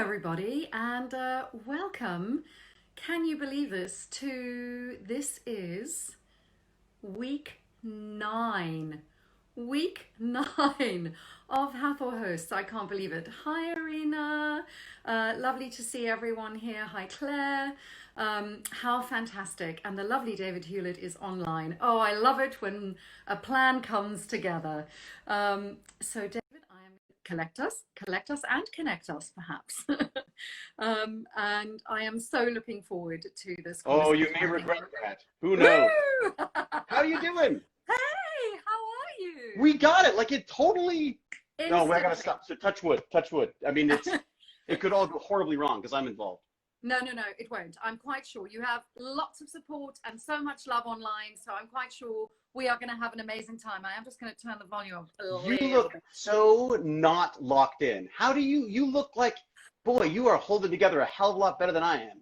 everybody, and welcome. Can you believe this? This is week 9. Week 9 of Hathor hosts. I can't believe it. Hi, Arena. Lovely to see everyone here. Hi, Claire. How fantastic. And the lovely David Hewlett is online. Oh, I love it when a plan comes together. David, I am collect us and connect us, perhaps. And I am so looking forward to this Oh, conversation. you may regret that. Who knows? Woo! How are you doing? Hey, how are you? We got it. Like it totally. No, we're gonna Instantly. stop. So touch wood. Touch wood. I mean, it could all go horribly wrong because I'm involved. No, it won't. I'm quite sure you have lots of support and so much love online. So I'm quite sure we are going to have an amazing time. I am just going to turn the volume up a You little look bit. so not locked in. How do you look like? Boy, you are holding together a hell of a lot better than I am.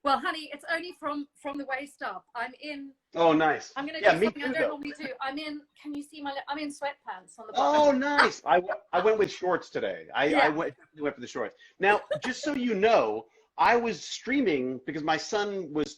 Well, honey, it's only from the waist up. I'm in. Oh, nice. I'm going to Yeah, do me something I too, don't though. normally do. I'm in. Can you see my? I'm in sweatpants on the Oh, bottom. nice. I went with shorts today. I Yeah. went for the shorts. Now, just so you know, I was streaming because my son was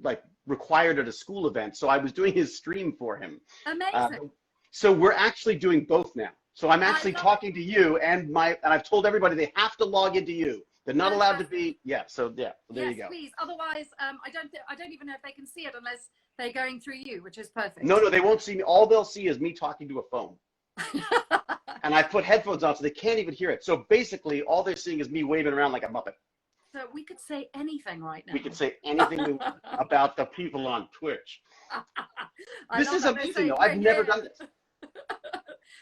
like required at a school event, so I was doing his stream for him. Uh, Amazing. so we're actually doing both now. So I'm I actually love talking to you and I've told everybody they have to log into you. They're not allowed to Fantastic. be. Yeah. So yeah. So there Yes, you go. please. Otherwise, I don't even know if they can see it unless they're going through you, which is No, perfect. no, they won't see me. All they'll see is me talking to a phone. And I put headphones on so they can't even hear it. So basically, all they're seeing is me waving around like a Muppet. So we could say anything right We can now. say anything we want about the people on Twitch. I This love is that they amazing, say though. we're I've never here. done this.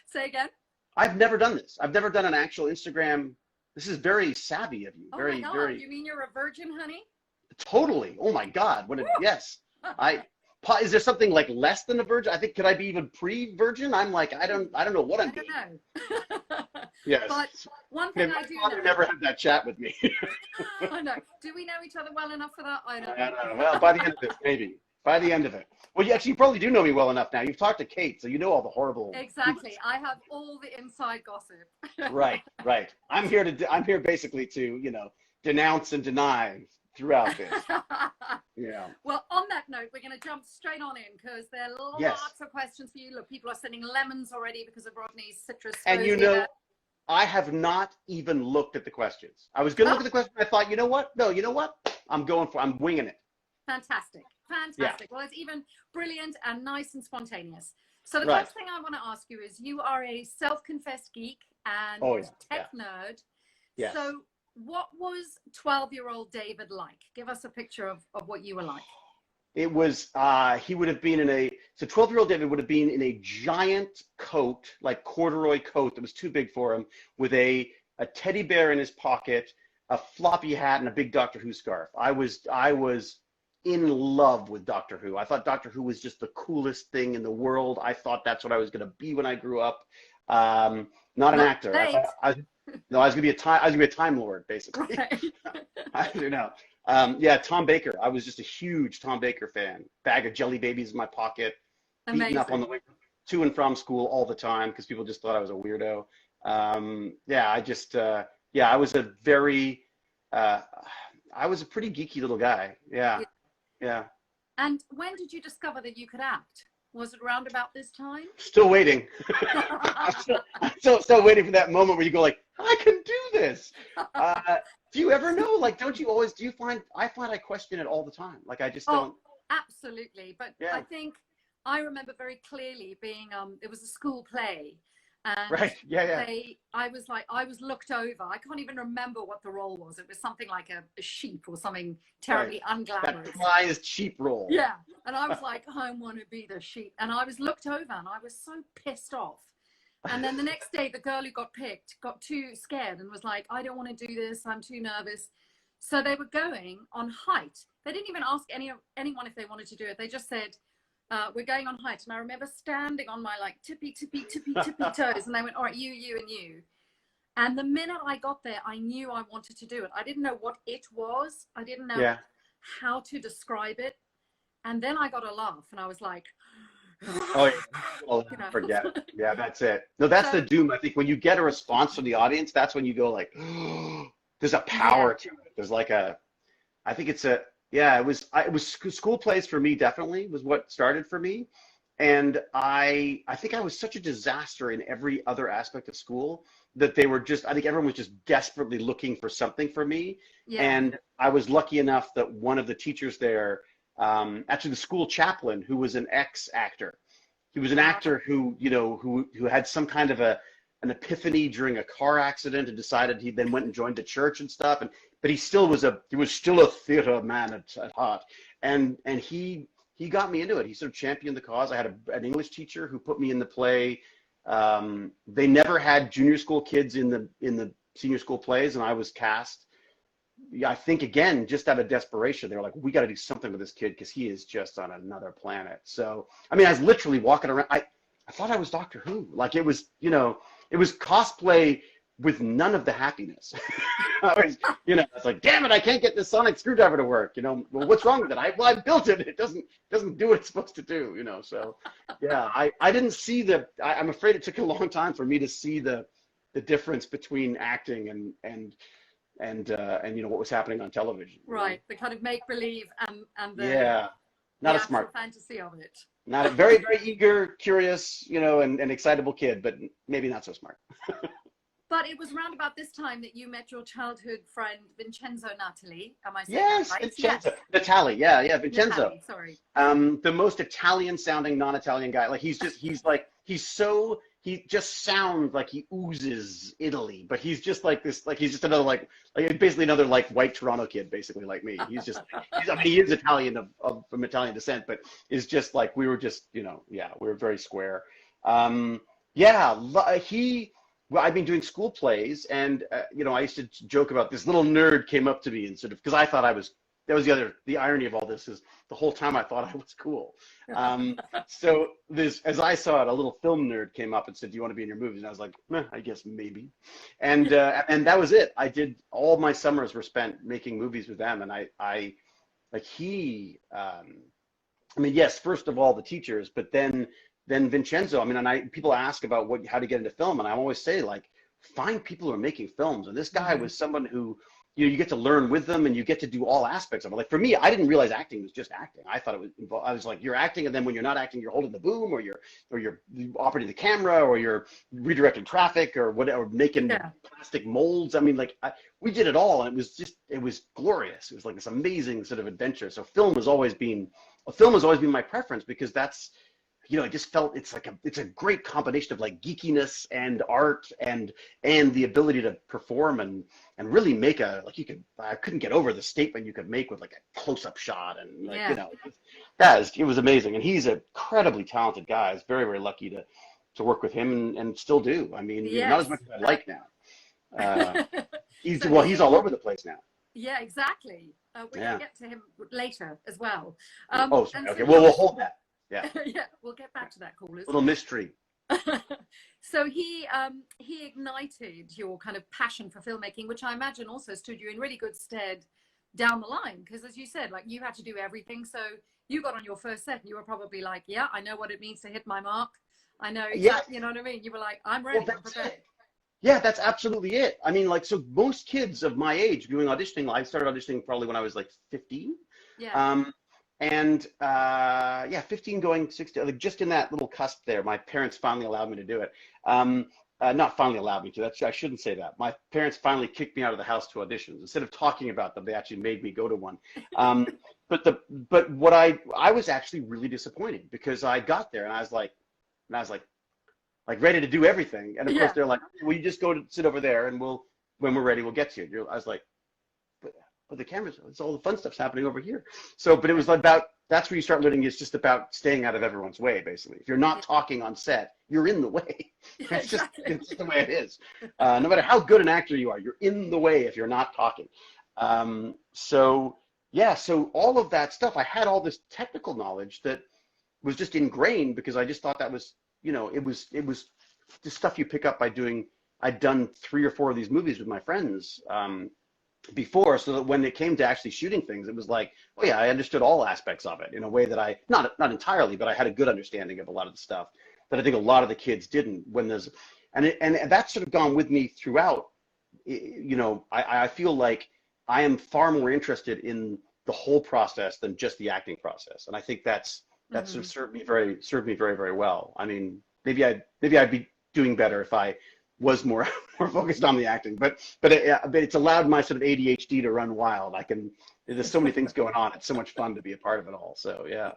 Say again. I've never done this. I've never done an actual Instagram. This is very savvy of you. Oh my Very, God, very you mean you're a virgin, honey? totally. Oh my God. Yes. I is there something like less than a virgin? I think could I be even pre-virgin? I'm like, I don't know what I'm I don't being. know. Yes. But one Okay, thing my I do father know, never had that chat with me. I know. Do we know each other well enough for that? I I don't don't know. know. Well, by the end of this, maybe. By the end of it. Well, you probably do know me well enough now. You've talked to Kate, so you know all the horrible Exactly. I have all the inside gossip. Right, right. I'm here basically to, denounce and deny throughout this. Yeah. Well, on that note, we're going to jump straight on in because there are Yes. lots of questions for you. Look, people are sending lemons already because of Rodney's citrus And symposium. I have not even looked at the questions. I was going to look Oh, at the question. I thought, you know what? No, you know what? I'm winging it. fantastic. Yeah. Fantastic. Well, it's even brilliant and nice and spontaneous. So the Right. first thing I want to ask you is you are a self-confessed geek and Oh, yeah. Yeah. tech nerd. Yes. So what was 12-year-old David like? Give us a picture of what you were like. It was, he would have been so 12-year-old David would have been in a giant coat, like corduroy coat that was too big for him, with a teddy bear in his pocket, a floppy hat, and a big Doctor Who scarf. I was in love with Doctor Who. I thought Doctor Who was just the coolest thing in the world. I thought that's what I was going to be when I grew up. Not an Not actor. late. No, I was going to be I was going to be a Time Lord, basically. Right. I don't know. Yeah, Tom Baker. I was just a huge Tom Baker fan. Bag of Jelly Babies in my pocket, beaten up on the Amazing. way to and from school all the time because people just thought I was a weirdo. Yeah, yeah, uh, I was a pretty geeky little guy. Yeah, Yeah. yeah. And when did you discover that you could act? Was it around about this time? Still waiting. I'm still waiting for that moment where you go like, I can do this. Do you ever know? Like, don't you always? Do you find? I question it all the time. Like, I just Oh, don't. absolutely. But I Yeah. think I remember very clearly being it was a school play and Right. Yeah. Yeah. I was looked over. I can't even remember what the role was. It was something like a sheep or something Right. terribly That unglamorous. prized cheap role. Yeah. And I was like, I want to be the sheep. And I was looked over and I was so pissed off. And then the next day, the girl who got picked got too scared and was like, I don't want to do this. I'm too nervous. So they were going on height. They didn't even ask anyone if they wanted to do it. They just said, we're going on height. And I remember standing on my like tippy toes. And they went, all right, you and you. And the minute I got there, I knew I wanted to do it. I didn't know what it was. I didn't know Yeah. how to describe it. And then I got a laugh and I was like, Oh, yeah. Well, You know. forget it. Yeah, that's it. No, that's the So doom. I think when you get a response from the audience, that's when you go like, there's a yeah, power to it. There's like a, I think it's a, yeah, it was school plays for me definitely was what started for me. And I think I was such a disaster in every other aspect of school that they were just, I think everyone was just desperately looking for something for me. yeah. And I was lucky enough that one of the teachers there, actually the school chaplain, who was an ex-actor, he was an Uh, actor who, you know, who had some kind of an epiphany during a car accident and decided he then went and joined the church and stuff. And but he was still a theater man at heart. And he got me into it. He sort of championed the cause. I had an English teacher who put me in the play. They never had junior school kids in the senior school plays, and I was cast. Yeah, I think again, just out of desperation, they were like, "We got to do something with this kid because he is just on another planet." So, I mean, I was literally walking around. I thought I was Doctor Who. Like it was, you know, it was cosplay with none of the happiness. I was, you know, it's like, damn it, I can't get this sonic screwdriver to work. You know, well, what's wrong with it? I built it. It doesn't do what it's supposed to do. You know, so yeah, I didn't see I'm afraid it took a long time for me to see the difference between acting and you know what was happening on television. You know? right. The kind of make believe and Yeah, the not a actual smart, fantasy of it. not a very very eager, curious, you know, and excitable kid, but maybe not so smart. But it was round about this time that you met your childhood friend Vincenzo Natali. Am I saying that Yes, right? Yes. Vincenzo, Natali, yeah, Vincenzo. Natali, sorry. The most Italian sounding non-Italian guy. Like he just sounds like he oozes Italy, but he's just like this, like he's just another like basically another like white Toronto kid, basically like me. I mean, he is Italian from Italian descent, but is just like we were just, you know, yeah, we were very square. Yeah, he. Well, I've been doing school plays, and you know, I used to joke about this little nerd came up to me and sort of because I thought I was. That was the irony of all this is the whole time I thought I was cool. So as I saw it, a little film nerd came up and said, "Do you want to be in your movies?" And I was like, I guess maybe. And that was it. I did all my summers were spent making movies with them, and I like he. I mean, yes, first of all the teachers, but then Vincenzo. I mean, and people ask about how to get into film, and I always say like find people who are making films. And this guy was someone who you know, you get to learn with them and you get to do all aspects of it. Like for me, I didn't realize acting was just acting. I thought it was, I was like, you're acting, and then when you're not acting, you're holding the boom, or you're operating the camera, or you're redirecting traffic, or whatever, making Yeah. plastic molds. I mean, like we did it all, and it was glorious. It was like this amazing sort of adventure. So film has always been my preference because that's, you know, I just felt it's a great combination of like geekiness and art and the ability to perform and really make I couldn't get over the statement you could make with like a close-up shot and like, you Yeah. know, it was amazing. And he's an incredibly talented guy. I was very, very lucky to work with him and still do. I mean, you know, not as Yes. much as I like now. Uh, So he's all over the place now. yeah, exactly. We're going to Yeah. get to him later as well. Oh, sorry. And so Okay. Well, we'll hold that. Yeah. yeah, we'll get back to that, callers. Little mystery. So he ignited your kind of passion for filmmaking, which I imagine also stood you in really good stead down the line, because as you said, like you had to do everything. So you got on your first set and you were probably like, yeah, I know what it means to hit my mark. I know Yeah. exactly, you know what I mean? You were like, I'm Well, ready, I'm that's prepared. it. Yeah, that's absolutely it. I mean, like, so most kids of my age doing auditioning, I started auditioning probably when I was like 15. Yeah. And yeah, 15 going 16, like just in that little cusp there, my parents finally allowed me to do it. Not finally allowed me to, I shouldn't say that. My parents finally kicked me out of the house to auditions. Instead of talking about them, they actually made me go to one. But what I was actually really disappointed because I got there and I was like ready to do everything. And of course Yeah. they're like, well, you just go to sit over there and when we're ready, we'll get to you. I was like, but the cameras, it's all the fun stuff's happening over here. So, but it was that's where you start learning. It's just about staying out of everyone's way, basically. If you're not talking on set, you're in the way. Yeah, exactly. It's just the way it is. No matter how good an actor you are, you're in the way if you're not talking. So yeah, so all of that stuff, I had all this technical knowledge that was just ingrained because I just thought that was, you know, it was the stuff you pick up by doing. I'd done 3 or 4 of these movies with my friends. before, so that when it came to actually shooting things, it was like, oh yeah, I understood all aspects of it in a way that I, not entirely, but I had a good understanding of a lot of the stuff that I think a lot of the kids didn't. When there's, and that's sort of gone with me throughout. You know, I feel like I am far more interested in the whole process than just the acting process, and I think that sort of served me very, very well. I mean, maybe I'd be doing better if I was more more focused on the acting, but it's allowed my sort of ADHD to run wild. There's so many things going on. It's so much fun to be a part of it all. So yeah,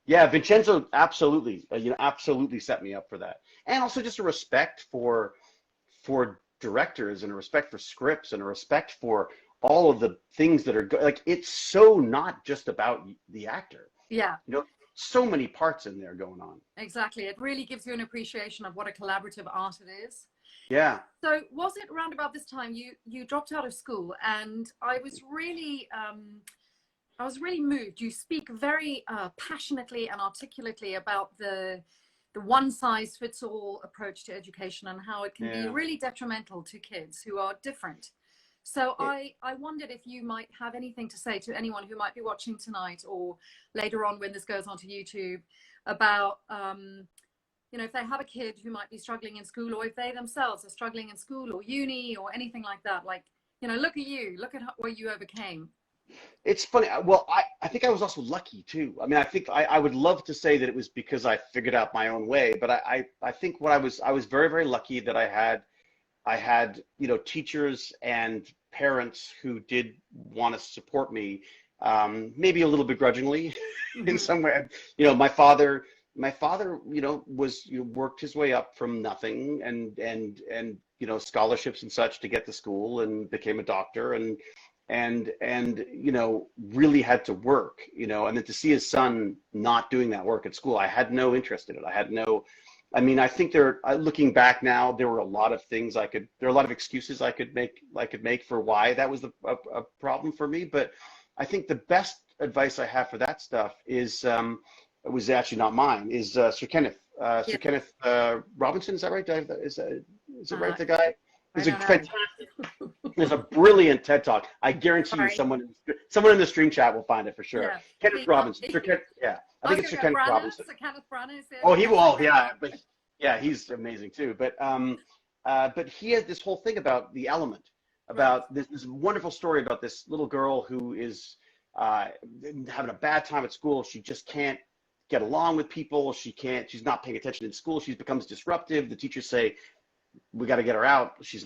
yeah, Vincenzo absolutely, absolutely set me up for that, and also just a respect for directors and a respect for scripts and a respect for all of the things that are like, it's so not just about the actor. Yeah. You know, so many parts in there going on. Exactly. It really gives you an appreciation of what a collaborative art it is. Yeah. So was it around about this time you dropped out of school? And I was really moved. You speak very passionately and articulately about the one size fits all approach to education and how it can be really detrimental to kids who are different. So I wondered if you might have anything to say to anyone who might be watching tonight or later on when this goes onto YouTube about, if they have a kid who might be struggling in school, or if they themselves are struggling in school or uni or anything like that, like, look at you, look at what you overcame. It's funny. Well, I think I was also lucky too. I mean, I think I would love to say that it was because I figured out my own way, but I think I was very, very lucky that I had, teachers and parents who did want to support me, maybe a little begrudgingly in some way. My father, worked his way up from nothing and scholarships and such to get to school and became a doctor and really had to work, and then to see his son not doing that work at school, I had no interest in it. I think looking back now, there were a lot of things there are a lot of excuses I could make for why that was a problem for me. But I think the best advice I have for that stuff is, it was actually not mine, is Sir Kenneth Robinson. Is that right? Is it right? The guy? He's a fantastic. There's a brilliant TED Talk. I guarantee you, someone in the stream chat will find it for sure. Yeah. Kenneth Robinson. Sir Kenneth, yeah. I think it's Sir Kenneth Robinson. Sir Kenneth Braun is it? Oh, he will. Yeah, but yeah, he's amazing too. But he had this whole thing about the element, about this wonderful story about this little girl who is having a bad time at school. She just can't get along with people. She's not paying attention in school. She becomes disruptive. The teachers say, we got to get her out. She's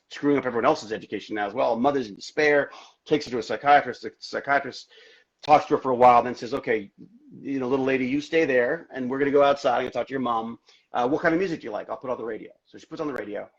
screwing up everyone else's education now as well. Mother's in despair, takes her to a psychiatrist. The psychiatrist talks to her for a while, then says, okay, little lady, you stay there, and we're going to go outside. I'm going to talk to your mom. What kind of music do you like? I'll put on the radio. So she puts on the radio,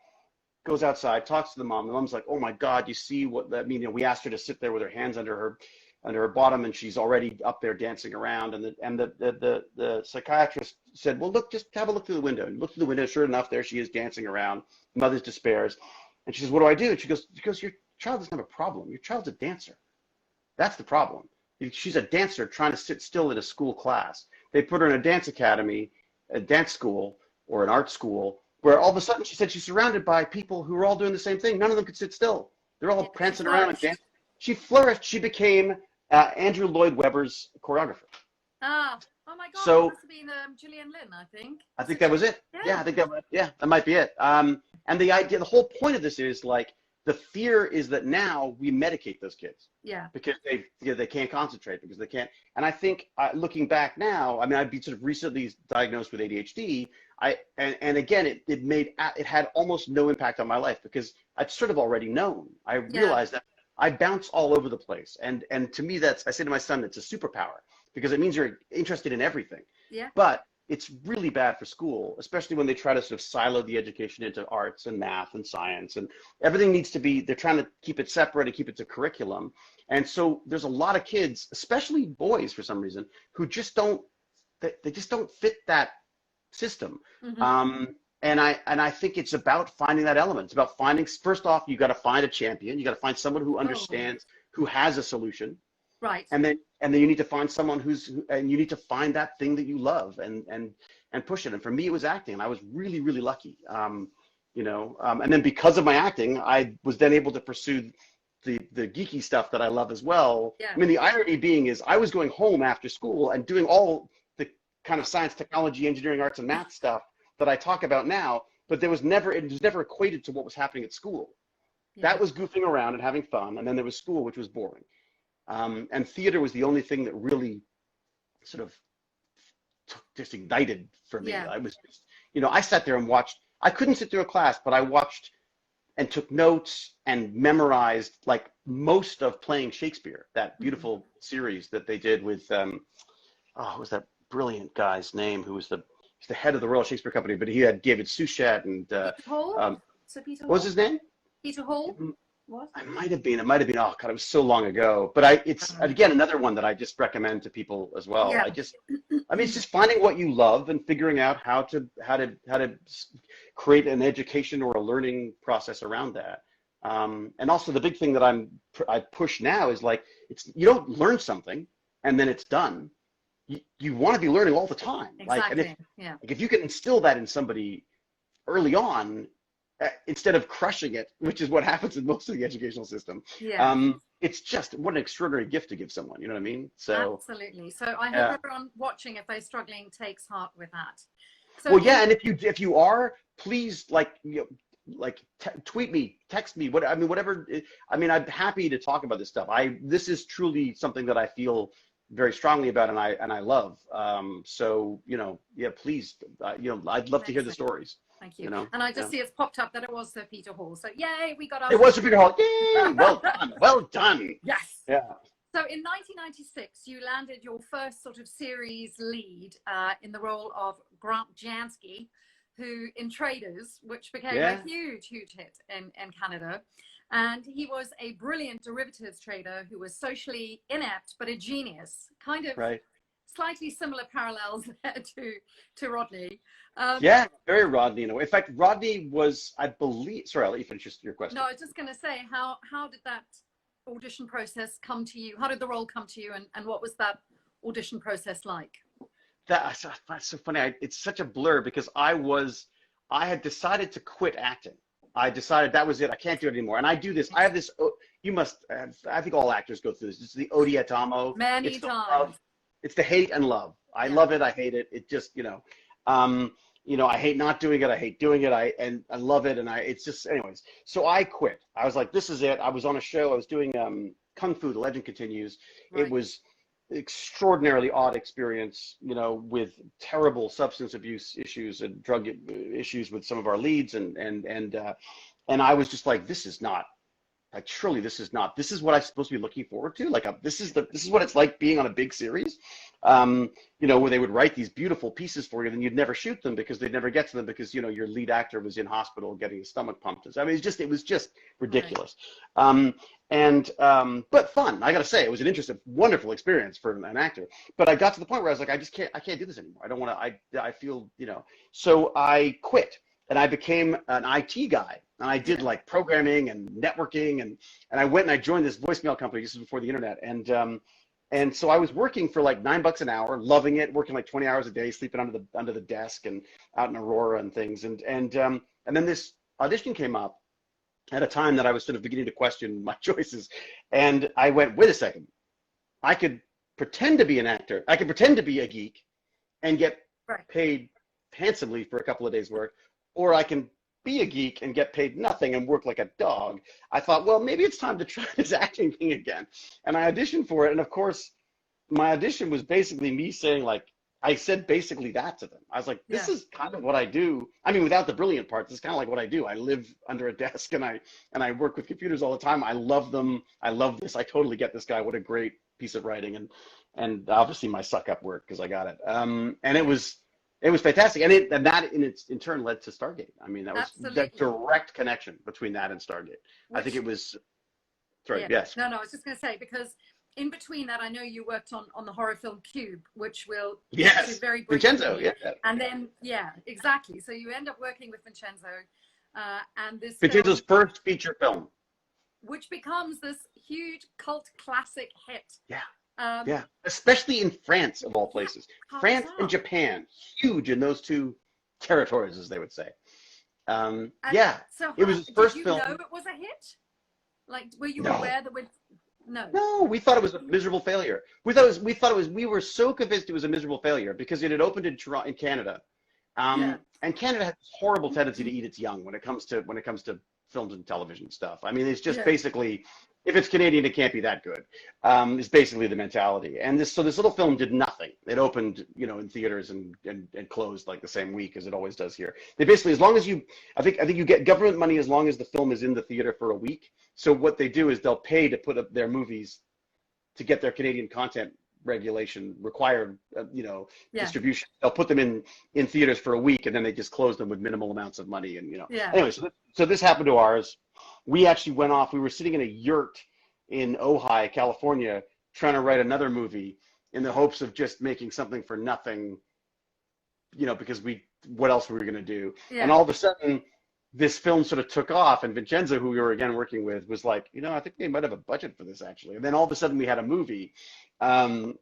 goes outside, talks to the mom. The mom's like, oh my God, you see what that means? We asked her to sit there with her hands under her bottom, and she's already up there dancing around. And the psychiatrist said, well, look, just have a look through the window. And look through the window. Sure enough, there she is dancing around. Mother's despairs. And she says, what do I do? And she goes, your child doesn't have a problem. Your child's a dancer. That's the problem. She's a dancer trying to sit still in a school class. They put her in a dance academy, a dance school, or an art school, where all of a sudden she said she's surrounded by people who are all doing the same thing. None of them could sit still. They're all prancing around and dancing. She flourished. She became Andrew Lloyd Webber's choreographer. Oh my God! So, it must have been Gillian Lynn, I think. I think that was it. Yeah, I think that might be it. And the idea, the whole point of this is like, the fear is that now we medicate those kids. Yeah. Because they can't concentrate, because they can't. And I think looking back now, I'd be sort of recently diagnosed with ADHD. And again, it had almost no impact on my life because I'd sort of already known. I realized that I bounce all over the place. And to me, I say to my son, it's a superpower because it means you're interested in everything. Yeah. But it's really bad for school, especially when they try to sort of silo the education into arts and math and science, and everything needs to be, they're trying to keep it separate and keep it to curriculum. And so there's a lot of kids, especially boys for some reason, who just don't fit that system. Mm-hmm. And I think it's about finding that element. It's about finding, first off, you got to find a champion. You got to find someone who understands, who has a solution. Right. And then you need to find someone and you need to find that thing that you love and push it. And for me, it was acting. And I was really, really lucky. you know. And then because of my acting, I was then able to pursue the geeky stuff that I love as well. Yeah. I mean, the irony being is I was going home after school and doing all the kind of science, technology, engineering, arts, and math stuff that I talk about now, but it was never equated to what was happening at school. Yeah. That was goofing around and having fun, and then there was school, which was boring. And theater was the only thing that really sort of just ignited for me. Yeah. I was just, you know, I sat there and watched. I couldn't sit through a class, but I watched and took notes and memorized like most of Playing Shakespeare, that beautiful series that they did with, what was that brilliant guy's name who was he's the head of the Royal Shakespeare Company, but he had David Suchet and Peter Hall? So Peter Hall? what was his name? Peter Hall? What? It might have been. Oh God, it was so long ago. But it's again another one that I just recommend to people as well. Yeah. I mean, it's just finding what you love and figuring out how to create an education or a learning process around that. And also the big thing that I push now is like you don't learn something and then it's done. You want to be learning all the time. Exactly. Like if you can instill that in somebody early on, instead of crushing it, which is what happens in most of the educational system. Yeah. It's just what an extraordinary gift to give someone. You know what I mean? So absolutely. So I hope everyone watching, if they're struggling, takes heart with that. So well, yeah, and if you are, please tweet me, text me, whatever. I mean, I'm happy to talk about this stuff. This is truly something that I feel very strongly about and I love. So please, I'd love to hear the stories. Thank you. You know, and I just see it's popped up that it was Sir Peter Hall. So yay, we got our. It was Sir Peter Hall. Yay! Well done. Well done. Yes. Yeah. So in 1996, you landed your first sort of series lead in the role of Grant Jansky, who in Traders, which became a huge hit in Canada. And he was a brilliant derivatives trader who was socially inept, but a genius. Kind of slightly similar parallels there to Rodney. Very Rodney in a way. In fact, Rodney was, I believe, sorry, I'll let you finish your question. No, I was just going to say, how did that audition process come to you? How did the role come to you, and what was that audition process like? That's so funny. It's such a blur because I had decided to quit acting. I decided that was it. I can't do it anymore. And I do this. I have this. I think all actors go through this. It's the odiato amo. Many times. It's the hate and love. I love it. I hate it. It just, I hate not doing it. I hate doing it. I love it. And it's just, anyways. So I quit. I was like, this is it. I was on a show. I was doing Kung Fu, The Legend Continues. Right. It was extraordinarily odd experience, with terrible substance abuse issues and drug issues with some of our leads. And I was just like, this is not. Surely this is what I'm supposed to be looking forward to. This is what it's like being on a big series, where they would write these beautiful pieces for you, and you'd never shoot them because they'd never get to them because, your lead actor was in hospital getting his stomach pumped. I mean, it was just ridiculous. Right. But fun. I got to say, it was an interesting, wonderful experience for an actor. But I got to the point where I was like, I can't do this anymore. I don't want to, I feel, so I quit and I became an IT guy. And I did like programming and networking, and I went and I joined this voicemail company just before the internet. And so I was working for like $9 an hour, loving it, working like 20 hours a day, sleeping under the desk and out in Aurora and things. And then this audition came up at a time that I was sort of beginning to question my choices. And I went, wait a second, I could pretend to be an actor. I could pretend to be a geek and get paid handsomely for a couple of days' work, or I can be a geek and get paid nothing and work like a dog. I thought, well, maybe it's time to try this acting thing again. And I auditioned for it. And of course, my audition was basically me saying, like, I said basically that to them. I was like, this is kind of what I do. I mean, without the brilliant parts, it's kind of like what I do. I live under a desk and I work with computers all the time. I love them. I love this. I totally get this guy. What a great piece of writing. And obviously my suck up work because I got it. And it was fantastic, and that in turn led to Stargate. I mean, that was the direct connection between that and Stargate. I think it was. Sorry, yes. No, I was just going to say, because in between that, I know you worked on the horror film Cube, which will very briefly. Vincenzo, and then exactly. So you end up working with Vincenzo, and this Vincenzo's first feature film, which becomes this huge cult classic hit. Yeah. Especially in France, of all places. France and Japan, huge in those two territories, as they would say. Yeah, So it was his did first you film. know it was a hit? Like, were you No, aware that we'd... No. no, we thought it was a miserable failure. We were so convinced it was a miserable failure because it had opened in Toronto, in Canada. Yeah. And Canada has this horrible tendency to eat its young when it comes to films and television stuff. I mean, it's just Yeah. basically, if it's Canadian, it can't be that good. Is basically the mentality. And this little film did nothing. It opened, in theaters and closed like the same week as it always does here. They basically, as long as I think you get government money as long as the film is in the theater for a week. So what they do is they'll pay to put up their movies to get their Canadian content regulation required, Yeah. distribution. They'll put them in theaters for a week, and then they just close them with minimal amounts of money. And Yeah. anyway, so this happened to ours. We actually went off. We were sitting in a yurt in Ojai, California, trying to write another movie in the hopes of just making something for nothing, because what else were we going to do? Yeah. And all of a sudden, this film sort of took off, and Vincenzo, who we were again working with, was like, I think they might have a budget for this actually. And then all of a sudden, we had a movie, another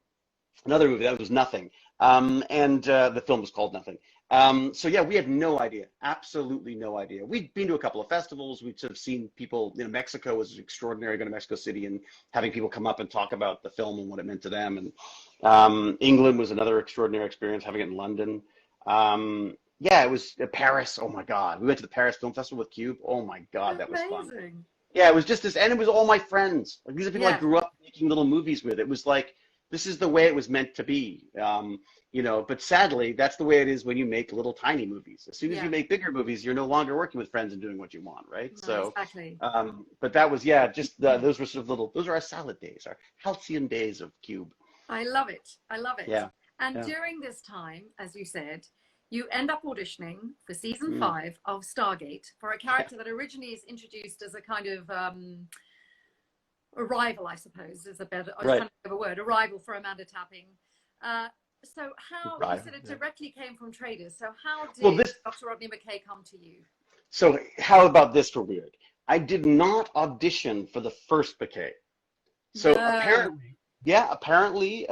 movie that was nothing, and the film was called Nothing. So yeah, we had no idea, absolutely no idea. We'd been to a couple of festivals. We'd sort of seen people. Mexico was extraordinary. Going to Mexico City and having people come up and talk about the film and what it meant to them. And England was another extraordinary experience, having it in London. Yeah, it was Paris. Oh my God, we went to the Paris Film Festival with Cube. Oh my God, that was fun. Amazing. Yeah, it was just this, and it was all my friends. Like these are people I Yeah. grew up making little movies with. It was like this is the way it was meant to be. But sadly, that's the way it is when you make little tiny movies. As soon as Yeah. you make bigger movies, you're no longer working with friends and doing what you want, right? No, So, exactly. but that was those were sort of those are our salad days, our halcyon days of Cube. I love it. I love it. Yeah. And Yeah. during this time, as you said, you end up auditioning for season Mm. 5 of Stargate for a character that originally is introduced as a kind of a rival, I suppose, is a better Right. kind of a word, a rival for Amanda Tapping. So how, you said it directly came from traders. So how did Dr. Rodney McKay come to you? So how about this for weird? I did not audition for the first McKay. So No. apparently,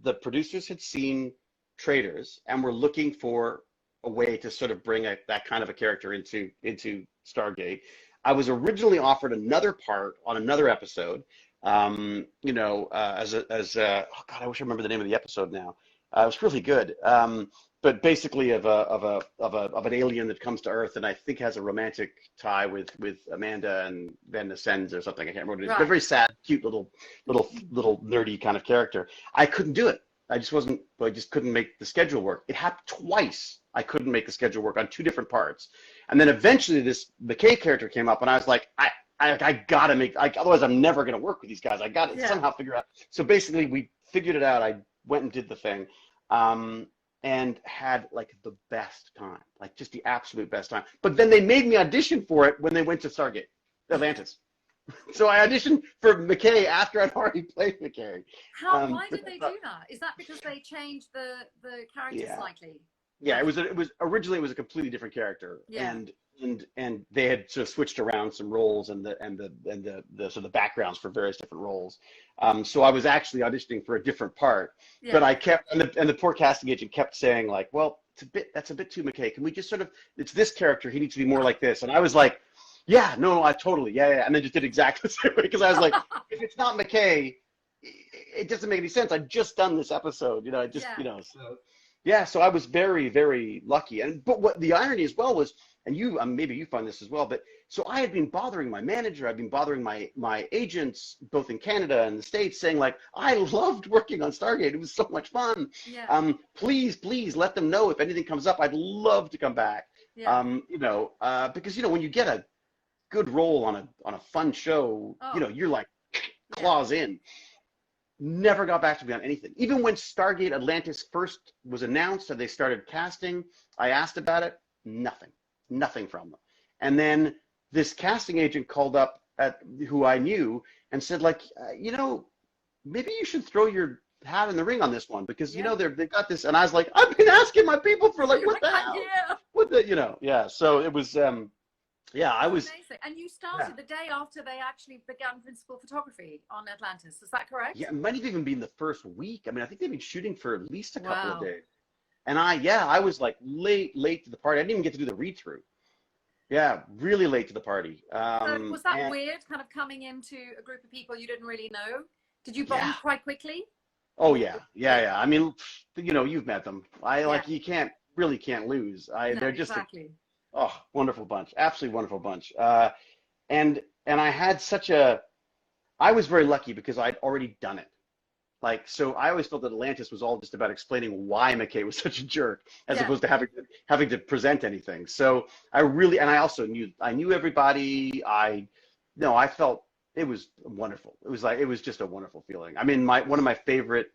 the producers had seen Traders and were looking for a way to sort of bring that kind of a character into Stargate. I was originally offered another part on another episode, oh God, I wish I remember the name of the episode now. It was really good, but basically of an alien that comes to Earth and I think has a romantic tie with Amanda and then ascends or something. I can't remember what it is. Right. But very sad, cute little nerdy kind of character. I couldn't do it. I just couldn't make the schedule work. It happened twice. I couldn't make the schedule work on 2 different parts. And then eventually this McKay character came up and I was like, I gotta otherwise I'm never gonna work with these guys. I gotta somehow figure out. So basically we figured it out. I went and did the thing, and had like the best time, like just the absolute best time. But then they made me audition for it when they went to Stargate Atlantis. So I auditioned for McKay after I'd already played McKay. Why did they do that? Is that because they changed the character slightly? Yeah, it was originally a completely different character. Yeah. And they had sort of switched around some roles and the sort of backgrounds for various different roles. So I was actually auditioning for a different part, but I kept and the poor casting agent kept saying like, well, that's a bit too McKay. Can we just sort of, it's this character, he needs to be more like this. And I was like, yeah, no, I totally, yeah. And then just did exactly the same way because I was like, if it's not McKay, it doesn't make any sense. I'd just done this episode, so. Yeah, so I was very, very lucky. But what the irony as well was, and you maybe you find this as well, but so I had been bothering my manager, I'd been bothering my agents, both in Canada and the States, saying like, I loved working on Stargate. It was so much fun. Yeah. Please let them know if anything comes up. I'd love to come back. Yeah. Because when you get a good role on a fun show, you're like claws in. Never got back to me on anything. Even when Stargate Atlantis first was announced and they started casting, I asked about it, nothing from them. And then this casting agent called up who I knew and said like, maybe you should throw your hat in the ring on this one because they've got this. And I was like, I've been asking my people for like, what the hell? What the, yeah. So it was, I was. Amazing. And you started the day after they actually began principal photography on Atlantis. Is that correct? Yeah, it might have even been the first week. I mean, I think they've been shooting for at least a couple of days. And I was like late to the party. I didn't even get to do the read through. Yeah, really late to the party. So was that weird, kind of coming into a group of people you didn't really know? Did you bond quite quickly? Oh yeah. I mean, you know, you've met them. Like you really can't lose. No, They're just exactly. wonderful bunch, absolutely wonderful bunch. And I had I was very lucky because I'd already done it. Like, so I always felt that Atlantis was all just about explaining why McKay was such a jerk, as opposed to having to present anything. So and I also I knew everybody. I felt it was wonderful. It was just a wonderful feeling. I mean, one of my favorite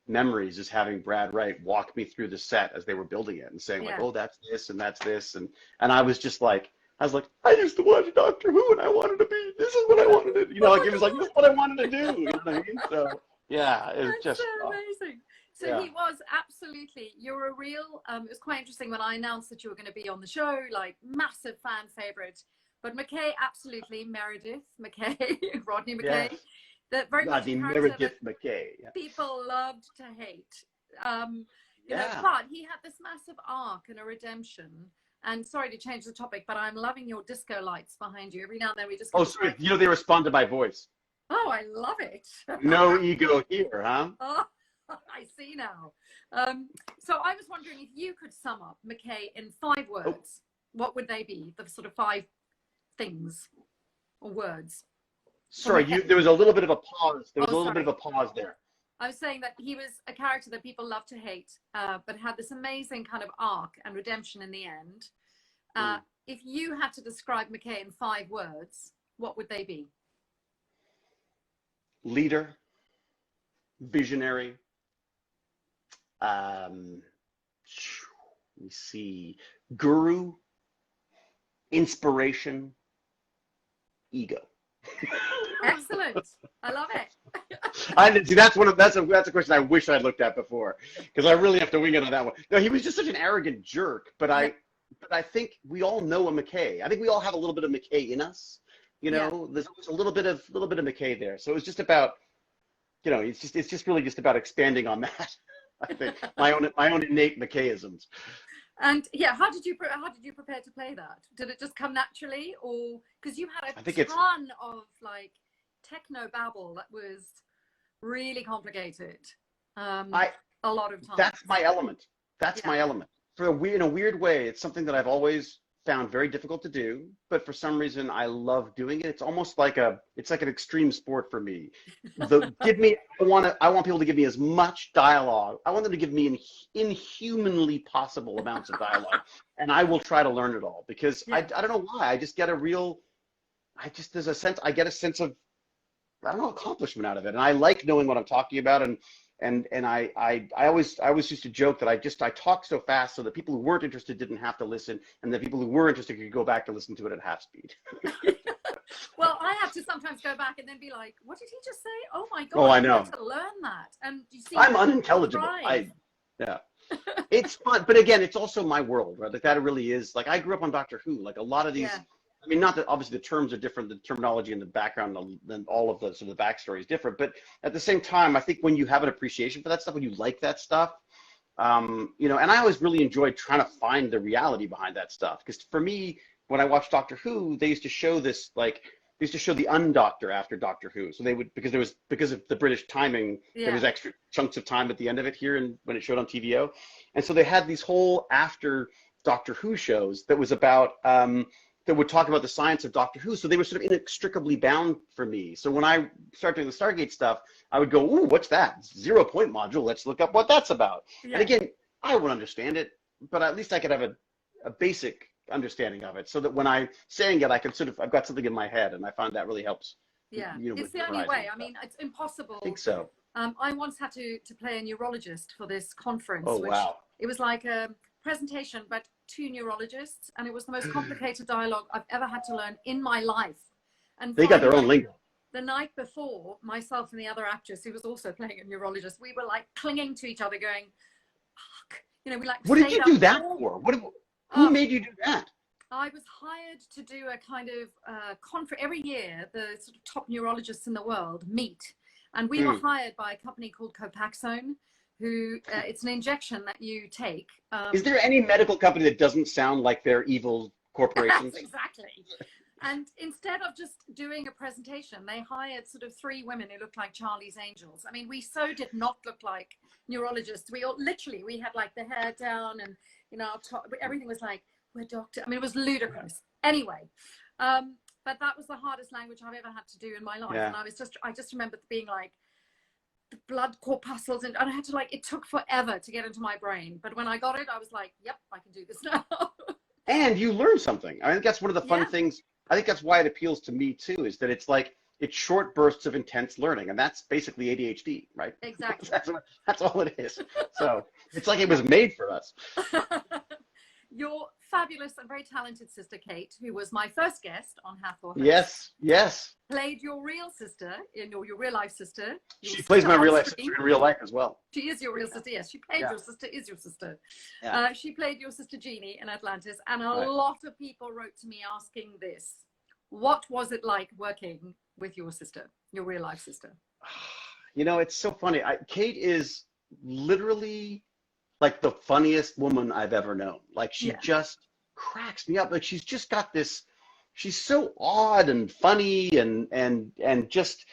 memories is having Brad Wright walk me through the set as they were building it and saying like, oh, that's this and that's this. And I was just like, I used to watch Doctor Who and I wanted to be, this is what I wanted to, it was like, this is what I wanted to do. You know what I mean? So yeah, it was That's just so amazing. So he was absolutely, you're a real, it was quite interesting when I announced that you were going to be on the show, like massive fan favorite. But McKay, absolutely, Meredith McKay, Rodney McKay, that very much a character Meredith that McKay. people loved to hate. You know, but he had this massive arc and a redemption. And sorry to change the topic, but I'm loving your disco lights behind you. Every now and then we just. Oh, sorry. You know, they respond to my voice. Oh, I love it. No ego here, huh? Oh, I see now. So I was wondering if you could sum up McKay in 5 words. What would they be? The sort of 5 things or words. Sorry, there was a little bit of a pause. There was a little bit of a pause there. I was saying that he was a character that people love to hate, but had this amazing kind of arc and redemption in the end. If you had to describe McKay in 5 words, what would they be? Leader, visionary, let me see, guru, inspiration, ego. Excellent. I love it. See, that's a question I wish I'd looked at before, because I really have to wing it on that one. No, he was just such an arrogant jerk, but I think we all know a McKay. I think we all have a little bit of McKay in us. You know, there's a little bit of McKay there. So it was just about, it's just really just about expanding on that. I think my own innate McKayisms. And how did you prepare to play that? Did it just come naturally, or because you had a ton of like techno babble that was really complicated? A lot of times. That's my element. That's my element. In a weird way, it's something that I've always found very difficult to do, but for some reason I love doing it. It's almost like it's like an extreme sport for me. I want people to give me as much dialogue. I want them to give me inhumanly possible amounts of dialogue, and I will try to learn it all, because I don't know why. I get a sense of, I don't know, accomplishment out of it, and I like knowing what I'm talking about, and I always used to joke that I talk so fast so that people who weren't interested didn't have to listen, and the people who were interested could go back to listen to it at half speed. Well, I have to sometimes go back and then be like, what did he just say? Oh my God, I know. I have to learn that. And you see, I'm unintelligible. It's fun, but again, it's also my world, right? Like that really is, like I grew up on Doctor Who, like a lot of these, I mean, not that obviously the terms are different, the terminology and the background and all of the sort of the backstory is different, but at the same time, I think when you have an appreciation for that stuff, when you like that stuff, and I always really enjoyed trying to find the reality behind that stuff. Because for me, when I watched Doctor Who, they used to show this, like, they used to show the undoctor after Doctor Who. So they would, because of the British timing, there was extra chunks of time at the end of it here and when it showed on TVO. And so they had these whole after Doctor Who shows that was about, that would talk about the science of Doctor Who. So they were sort of inextricably bound for me. So when I started doing the Stargate stuff, I would go, ooh, what's that? 0 point module. Let's look up what that's about. And again, I won't understand it, but at least I could have a basic understanding of it, so that when I'm saying it, I can I've got something in my head, and I find that really helps. It's the only way. I mean, it's impossible. I think so. I once had to play a neurologist for this conference. Oh, wow. It was like a presentation, but 2 neurologists, and it was the most complicated dialogue I've ever had to learn in my life. And they got their own lingo. The night before, myself and the other actress who was also playing a neurologist, we were like clinging to each other, going, "Fuck!" We like. What did you do that for? Who made you do that? I was hired to do a kind of conference every year. The sort of top neurologists in the world meet, and we were hired by a company called Copaxone who it's an injection that you take. Is there any medical company that doesn't sound like they're evil corporations? Exactly. And instead of just doing a presentation, they hired sort of 3 women who looked like Charlie's Angels. I mean, we so did not look like neurologists. We all literally, we had like the hair down and, you know, everything was like, we're doctor. I mean, it was ludicrous. Anyway, but that was the hardest language I've ever had to do in my life. Yeah. And I just remember being like, the blood corpuscles, and I had to like, it took forever to get into my brain. But when I got it, I was like, yep, I can do this now. And you learn something. I think that's one of the fun things. I think that's why it appeals to me too, is that it's like, it's short bursts of intense learning, and that's basically ADHD, right? Exactly. That's all it is. So it's like it was made for us. Your fabulous and very talented sister, Kate, who was my first guest on Hathor. Yes. Played your real sister, your real life sister. She plays my real life sister in real life as well. She is your real sister, yes. She played your sister, is your sister. Yeah. She played your sister Jeannie in Atlantis, and a lot of people wrote to me asking this. What was it like working with your sister, your real life sister? You know, it's so funny. Kate is literally like the funniest woman I've ever known. Like she just cracks me up. Like she's just got this, she's so odd and funny and just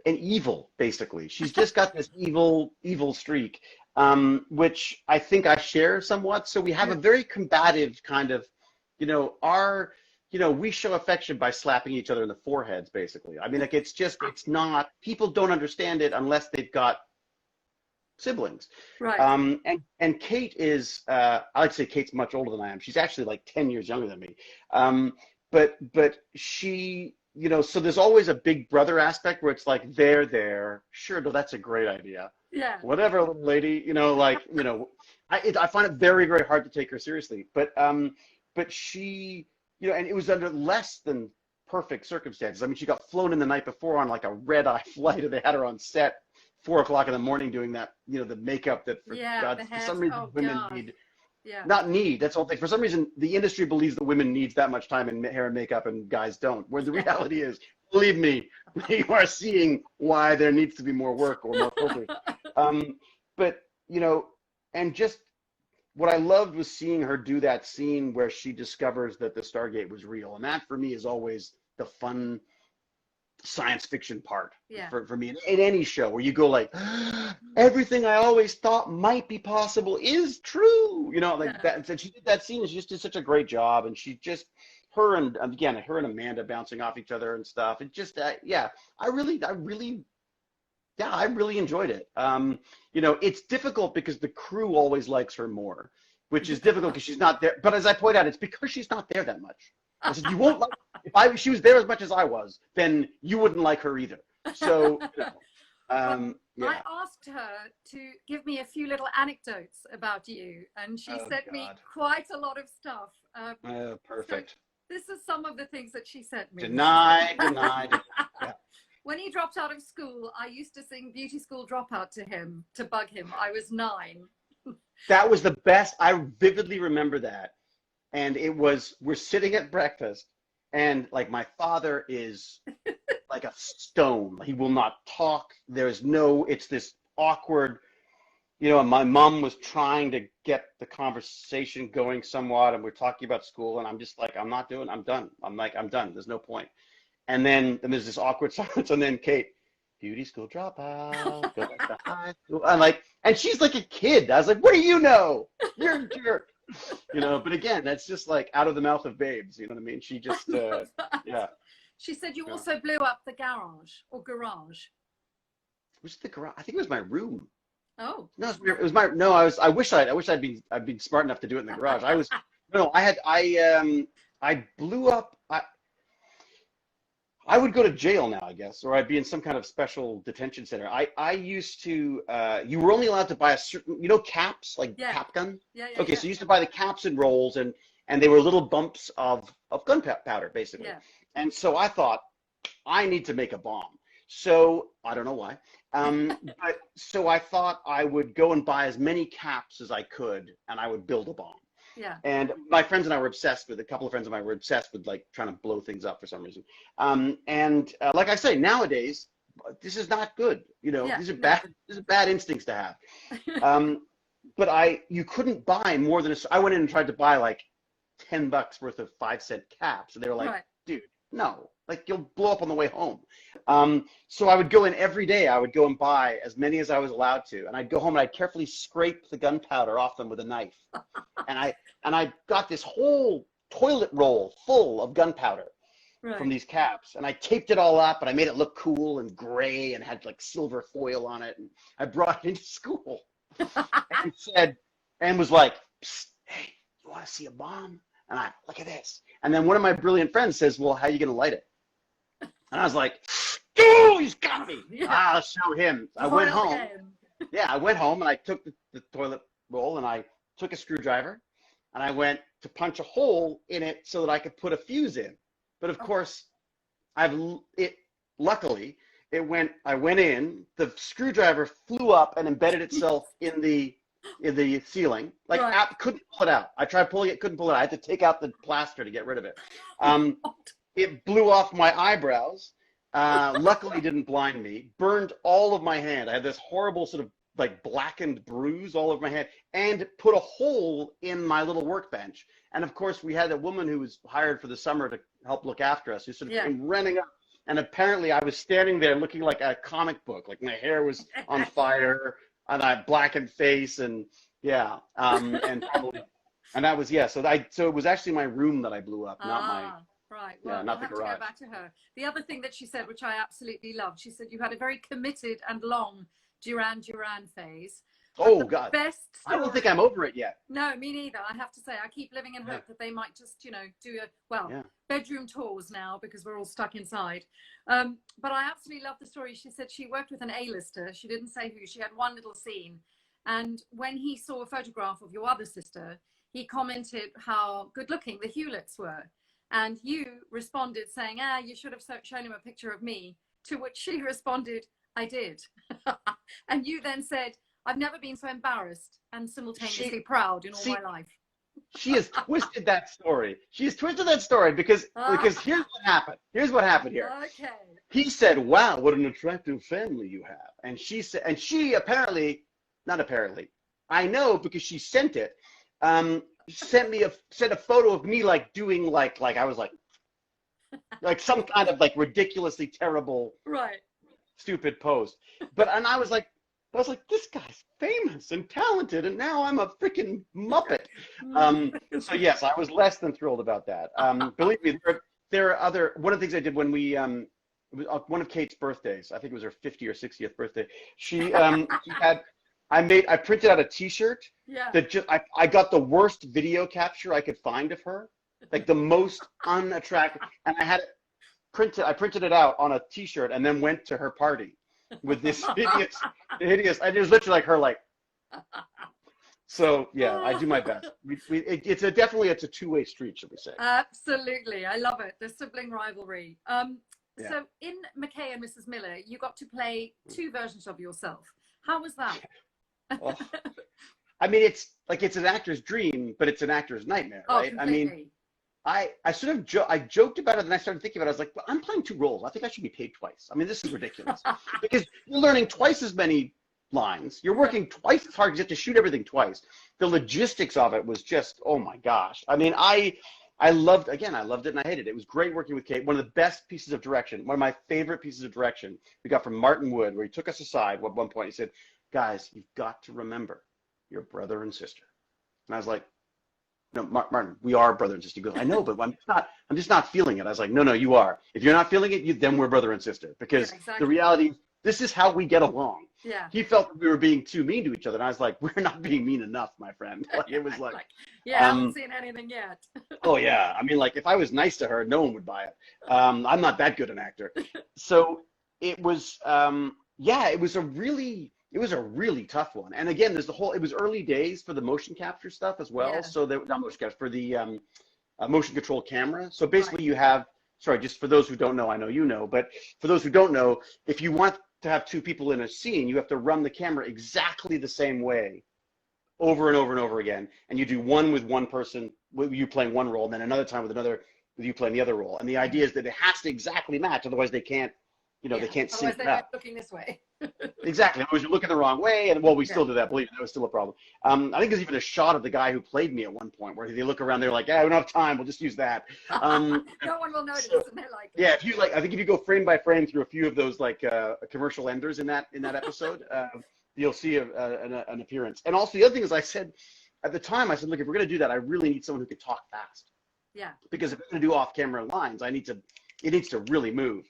an evil, basically. She's just got this evil streak, which I think I share somewhat. So we have a very combative kind of, we show affection by slapping each other in the foreheads, basically. I mean, like, it's not, people don't understand it unless they've got siblings. Right. And Kate is, I like to say Kate's much older than I am. She's actually like 10 years younger than me. But she, so there's always a big brother aspect where it's like, there, sure, no, that's a great idea. Yeah. Whatever, little lady, I find it very, very hard to take her seriously. But she, and it was under less than perfect circumstances. I mean, she got flown in the night before on like a red-eye flight, and they had her on set 4 o'clock in the morning doing that, the makeup that for some reason women need. Yeah. Not need, that's all thing. For some reason, the industry believes that women needs that much time in hair and makeup and guys don't. Where the reality is, believe me, you are seeing why there needs to be more work or more filters. But, and just what I loved was seeing her do that scene where she discovers that the Stargate was real. And that for me is always the fun science fiction part for me in any show where you go like, everything I always thought might be possible is true, that. And she did that scene, and she just did such a great job. And she just, her and Amanda bouncing off each other and stuff. It just, I really enjoyed it. It's difficult because the crew always likes her more, which is difficult because she's not there. But as I point out, it's because she's not there that much. I said, you won't like, if she was there as much as I was, then you wouldn't like her either. So, I asked her to give me a few little anecdotes about you, and she sent me quite a lot of stuff. Perfect. So this is some of the things that she sent me. Denied. Yeah. When he dropped out of school, I used to sing Beauty School Dropout to him to bug him. I was 9. That was the best. I vividly remember that. And we're sitting at breakfast, and like my father is like a stone. He will not talk. It's this awkward, and my mom was trying to get the conversation going somewhat, and we're talking about school, and I'm just like, I'm done. I'm done. There's no point. And then there's this awkward silence, and then Kate, beauty school dropout, go back to high school. And she's like a kid. I was like, what do you know? You're a jerk. But again, that's just like out of the mouth of babes. You know what I mean? She just, She said you also blew up the garage. Was it the garage? I think it was my room. Oh. No, it was my. No, I wish I'd been smart enough to do it in the garage. I blew up. I would go to jail now, I guess, or I'd be in some kind of special detention center. I used to, you were only allowed to buy a certain, caps, like cap gun? Yeah. Okay, so you used to buy the caps and rolls, and they were little bumps of gunpowder, basically. Yeah. And so I thought, I need to make a bomb. So, I don't know why. So I thought I would go and buy as many caps as I could, and I would build a bomb. Yeah. And my friends and I were obsessed with, a couple of friends of mine were obsessed with like trying to blow things up for some reason. Like I say, nowadays, this is not good. You know, Yeah, these are no. bad. These are bad instincts to have. But you couldn't buy more than I went in and tried to buy like $10 worth of 5-cent caps, and they were like, Right. dude, no, like you'll blow up on the way home. So I would go in every day. I would go and buy as many as I was allowed to, and I'd go home and I'd carefully scrape the gunpowder off them with a knife, and I got this whole toilet roll full of gunpowder from Right. these caps, and I taped it all up, and I made it look cool and gray and had like silver foil on it, and I brought it into school and said, and was like, "Psst, hey, you want to see a bomb?" And I, look at this. And then one of my brilliant friends says, well, how are you going to light it? And I was like, oh, he's got me. Yeah. I'll show him. I went home. Again. Yeah, I went home and I took the toilet roll and I took a screwdriver and I went to punch a hole in it so that I could put a fuse in. But of course, luckily, I went in, the screwdriver flew up and embedded itself in the ceiling. Like, Right. couldn't pull it out. I tried pulling it, couldn't pull it out. I had to take out the plaster to get rid of it. It blew off my eyebrows. Luckily didn't blind me. Burned all of my hand. I had this horrible sort of like blackened bruise all over my hand, and put a hole in my little workbench. And of course, we had a woman who was hired for the summer to help look after us, who sort of came running up. And apparently I was standing there looking like a comic book, like my hair was on fire, and I had blackened face, and and that was, so it was actually my room that I blew up, not my. Right. Well, not we'll the have garage. to go back to her. The other thing that she said, which I absolutely loved, she said you had a very committed and long Duran Duran phase. Oh God. Best story, I don't think I'm over it yet. No, me neither. I have to say, I keep living in hope that they might just, do bedroom tours now because we're all stuck inside. But I absolutely love the story. She said she worked with an A-lister. She didn't say who. She had one little scene. And when he saw a photograph of your other sister, he commented how good looking the Hewletts were. And you responded saying, you should have shown him a picture of me, to which she responded, I did. And you then said, I've never been so embarrassed and simultaneously proud in all my life. She has twisted that story. She's twisted that story because here's what happened. Here's what happened here. Okay. He said, wow, what an attractive family you have. And she said, and she apparently, not apparently, I know because she sent it, sent a photo of me like doing like I was like some kind of like ridiculously terrible, stupid pose. And I was like, this guy's famous and talented, and now I'm a freaking Muppet. So yes, I was less than thrilled about that. Believe me, there are other. One of the things I did when we it was one of Kate's birthdays. I think it was her 50th or 60th birthday. She had. I printed out a T-shirt that I got the worst video capture I could find of her, like the most unattractive, and I had it printed. I printed it out on a T-shirt and then went to her party with this hideous. And it was literally like her, like. So yeah, I do my best. It's a two-way street, should we say? Absolutely, I love it. The sibling rivalry. So in McKay and Mrs. Miller, you got to play two versions of yourself. How was that? Well, I mean, it's an actor's dream, but it's an actor's nightmare, right? Completely. I mean, I sort of I joked about it, and I started thinking about it. I was like, well, I'm playing two roles. I think I should be paid twice. I mean, this is ridiculous because you're learning twice as many lines. You're working twice as hard because you have to shoot everything twice. The logistics of it was just, oh my gosh. I mean, I loved it and I hated it. It was great working with Kate. One of the best pieces of direction, one of my favorite pieces of direction we got from Martin Wood, where he took us aside at one point. He said, guys, you've got to remember your brother and sister. And I was like, no, Martin, we are brother and sister. He goes, I know, but I'm just not feeling it. I was like, no, you are. If you're not feeling it, then we're brother and sister. Because the reality, this is how we get along. Yeah. He felt that we were being too mean to each other. And I was like, we're not being mean enough, my friend. Like, it was like I haven't seen anything yet. Oh, yeah. I mean, like, if I was nice to her, no one would buy it. I'm not that good an actor. So it was, it was a really tough one. And again, it was early days for the motion capture stuff as well. Yeah. So not motion capture, for the motion control camera. So basically you have, just for those who don't know, I know you know, but for those who don't know, if you want to have two people in a scene, you have to run the camera exactly the same way over and over and over again. And you do one with one person, with you playing one role, and then another time with you playing the other role. And the idea is that it has to exactly match, otherwise they can't you know, they can't sync Otherwise, they're that. looking this way. Exactly. Otherwise, you're looking the wrong way, and well, we still Yeah. do that. Believe me, that was still a problem. I think there's even a shot of the guy who played me at one point where they look around, they're like, "Yeah, we don't have time. We'll just use that." No one will notice, So, and they're like, yeah, if you like, I think if you go frame by frame through a few of those like commercial enders in that episode, you'll see an appearance. And also the other thing is, I said at the time, I said, look, if we're going to do that, I really need someone who can talk fast. yeah, Because if I'm going to do off-camera lines, it needs to really move.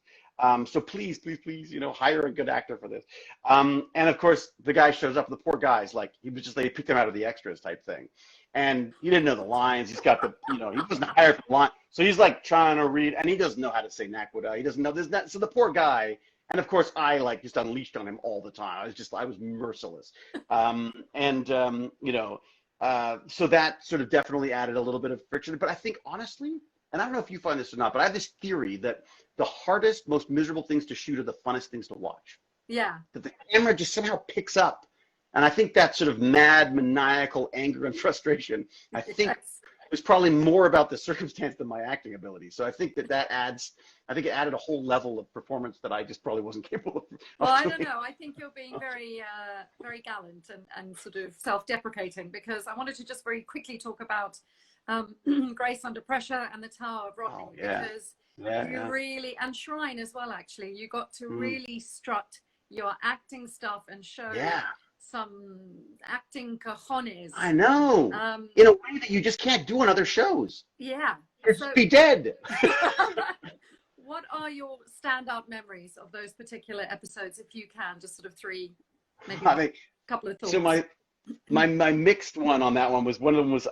So please, please, please, you know, hire a good actor for this. And of course, the guy shows up. The poor guy's like, he was just, they picked him out of the extras type thing, and he didn't know the lines. He's got the, you know, he wasn't hired for the line, so he's like trying to read, and he doesn't know how to say Nakwada. He doesn't know this. That. So the poor guy, and of course, I like just unleashed on him all the time. I was merciless, you know. So that sort of definitely added a little bit of friction. But I think honestly, and I don't know if you find this or not, but I have this theory that the hardest, most miserable things to shoot are the funnest things to watch. yeah, That the camera just somehow picks up. And I think that sort of mad, maniacal anger and frustration, I think yes. it was probably more about the circumstance than my acting ability. So I think that adds, I think it added a whole level of performance that I just probably wasn't capable of. Well, I doing. don't know. I think you're being very, very gallant and sort of self-deprecating, because I wanted to just very quickly talk about Grace Under Pressure and the Tower of Rodney, Oh, yeah. because Yeah. really, and Shrine as well, actually, you got to really strut your acting stuff and show some acting cojones. I know. In a way that you just can't do on other shows. Yeah. You'd just be dead. What are your standout memories of those particular episodes, if you can? Just sort of three, maybe a couple of thoughts. So my mixed one on that one was, one of them was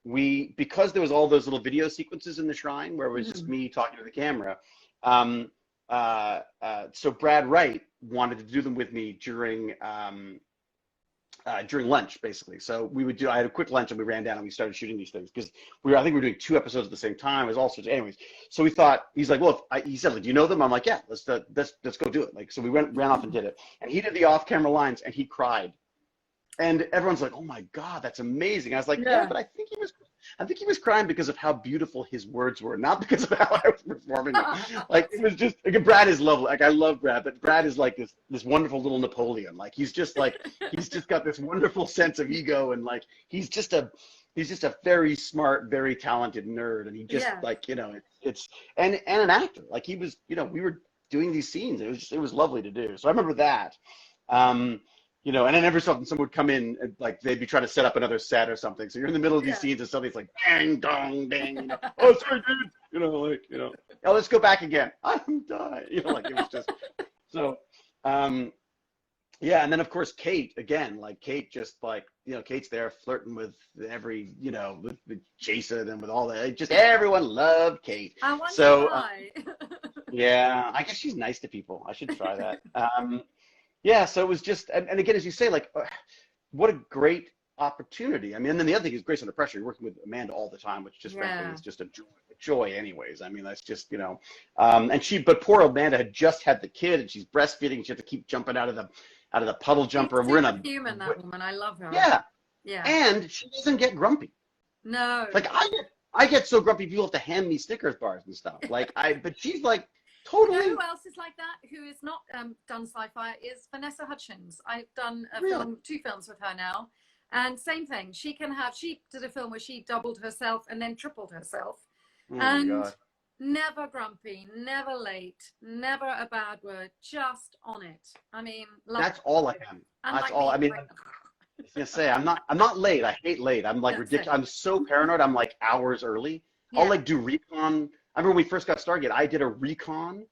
we because there was all those little video sequences in the shrine where it was just me talking to the camera. So Brad Wright wanted to do them with me during lunch, basically. So I had a quick lunch and we ran down and we started shooting these things because I think we were doing 2 episodes at the same time. It was all sorts of, anyways. So we thought, he's like, well, he said, like, do you know them? I'm like, yeah, let's go do it. Like, so we ran off and did it. And he did the off-camera lines and he cried. And everyone's like, oh my God, that's amazing. I was like, yeah, but I think he was crying because of how beautiful his words were, not because of how I was performing them. Like, it was just, like, Brad is lovely. Like, I love Brad, but Brad is like this wonderful little Napoleon. Like, he's just got this wonderful sense of ego, and like, he's just a very smart, very talented nerd. And he just like, you know, and an actor. Like, he was, you know, we were doing these scenes. It was lovely to do. So I remember that. You know, and then every so often someone would come in and like they'd be trying to set up another set or something. So you're in the middle of these scenes and something's like bang, dong, dang, you know, oh sorry, dude, you know, like, you know, oh, let's go back again. I'm dying, you know, like it was just so. Yeah, and then of course Kate again, like Kate just like, you know, Kate's there flirting with every, you know, with Jason and with all that. Just everyone loved Kate. I wonder why. Yeah, I guess she's nice to people. I should try that. Yeah, so it was just, and again, as you say, like, what a great opportunity. I mean, and then the other thing is Grace Under Pressure. You're working with Amanda all the time, which just frankly is just a joy anyways. I mean, that's just, you know, but poor Amanda had just had the kid and she's breastfeeding. She had to keep jumping out of the puddle jumper. She's We're in a human, that woman. I love her. Yeah. And she doesn't get grumpy. No. Like I get so grumpy people have to hand me Snickers bars and stuff. Like but she's like, totally. You know who else is like that? Who is not done sci-fi is Vanessa Hudgens. I've done 2 films with her now, and same thing. She did a film where she doubled herself and then tripled herself, and never grumpy, never late, never a bad word, just on it. I mean, that's all I am. That's all. I mean, I was gonna say I'm not late. I hate late. I'm like ridiculous. I'm so paranoid. I'm like hours early. I'll like do recon. I remember when we first got Stargate, I did a recon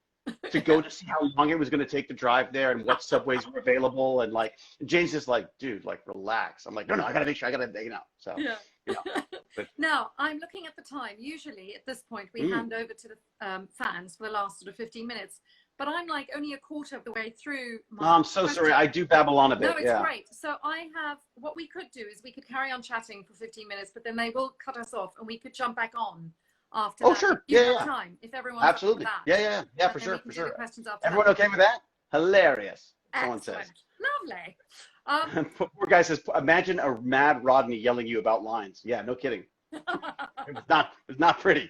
to go to see how long it was going to take to drive there and what subways were available. And like, Jane's just like, dude, like, relax. I'm like, no, I got to make sure, you know. So, you know. But, now, I'm looking at the time. Usually at this point, we hand over to the fans for the last sort of 15 minutes. But I'm like only a quarter of the way through. I'm so sorry. I do babble on a bit. No, it's great. So what we could do is we could carry on chatting for 15 minutes, but then they will cut us off and we could jump back on after that. Sure. Time, if everyone's absolutely. That. Yeah, for sure. Everyone that. Okay with that? Hilarious. Someone Excellent. says. Lovely. Poor guy says, imagine a mad Rodney yelling you about lines. Yeah, no kidding. It was not pretty.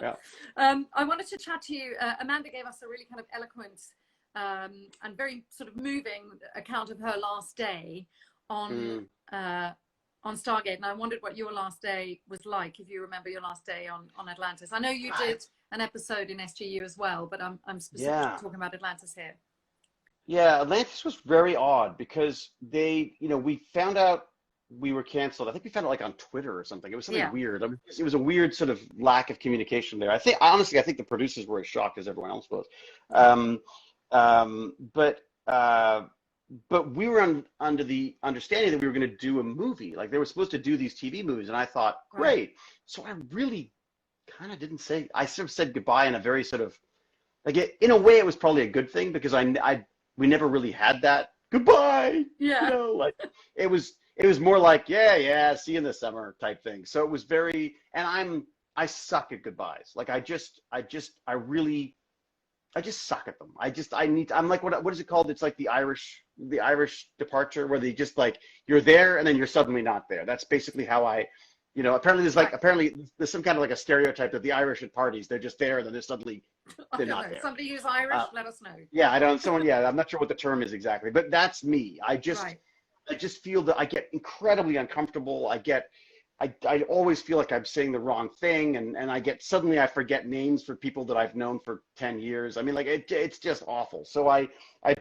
Yeah. I wanted to chat to you. Amanda gave us a really kind of eloquent and very sort of moving account of her last day on Stargate, and I wondered what your last day was like. If you remember your last day on Atlantis, I know you did an episode in SGU as well, but I'm specifically talking about Atlantis here. Yeah, Atlantis was very odd because we found out we were canceled. I think we found it like on Twitter or something. It was something weird. I mean, it was a weird sort of lack of communication there. Honestly, I think the producers were as shocked as everyone else was. But we were under the understanding that we were going to do a movie. Like they were supposed to do these TV movies, and I thought, great. Right. So I really kind of didn't say. I sort of said goodbye in a very sort of in a way, it was probably a good thing because we never really had that goodbye. Yeah. Like it was more like, yeah, see you in the summer type thing. So it was very, and I suck at goodbyes. Like I just suck at them. I'm like, what is it called? It's like the Irish departure where they just like, you're there and then you're suddenly not there. That's basically how apparently there's some kind of like a stereotype that the Irish at parties, they're just there and then they're not there. Somebody who's Irish, let us know. Yeah, I'm not sure what the term is exactly, but that's me. I just feel that I get incredibly uncomfortable. I always feel like I'm saying the wrong thing, and suddenly I forget names for people that I've known for 10 years. I mean, like it's just awful. So I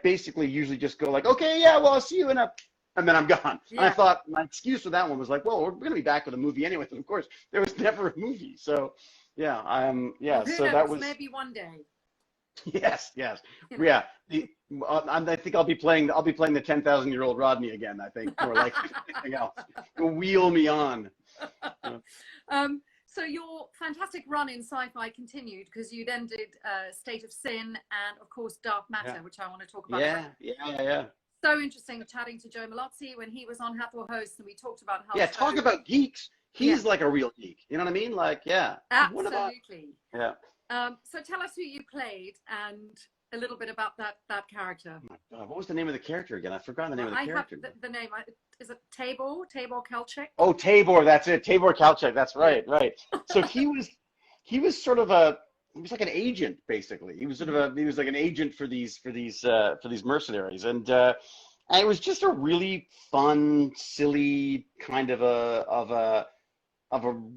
basically usually just go like, okay, yeah, well, I'll see you and then I'm gone. Yeah. And I thought my excuse for that one was like, well, we're going to be back with a movie anyway. And of course, there was never a movie. So yeah, well, so that was maybe one day. Yes. Yeah. I think I'll be playing the 10,000-year-old Rodney again. I think more like anything else. Wheel me on. So your fantastic run in sci-fi continued because you then did State of Sin and of course Dark Matter, which I want to talk about. Yeah. So interesting chatting to Joe Malozzi when he was on Hathor Host, and we talked about how. Yeah, talk about geeks. He's like a real geek. You know what I mean? Like, yeah. Absolutely. Yeah. So tell us who you played and a little bit about that character. Oh my God, what was the name of the character again? I forgot the name of the character. I have the name. Is it Tabor Kalchek? Oh, Tabor. That's it. Tabor Kalchek. That's right. Right. So he was sort of he was like an agent basically. He was like an agent for these mercenaries, and it was just a really fun, silly kind of a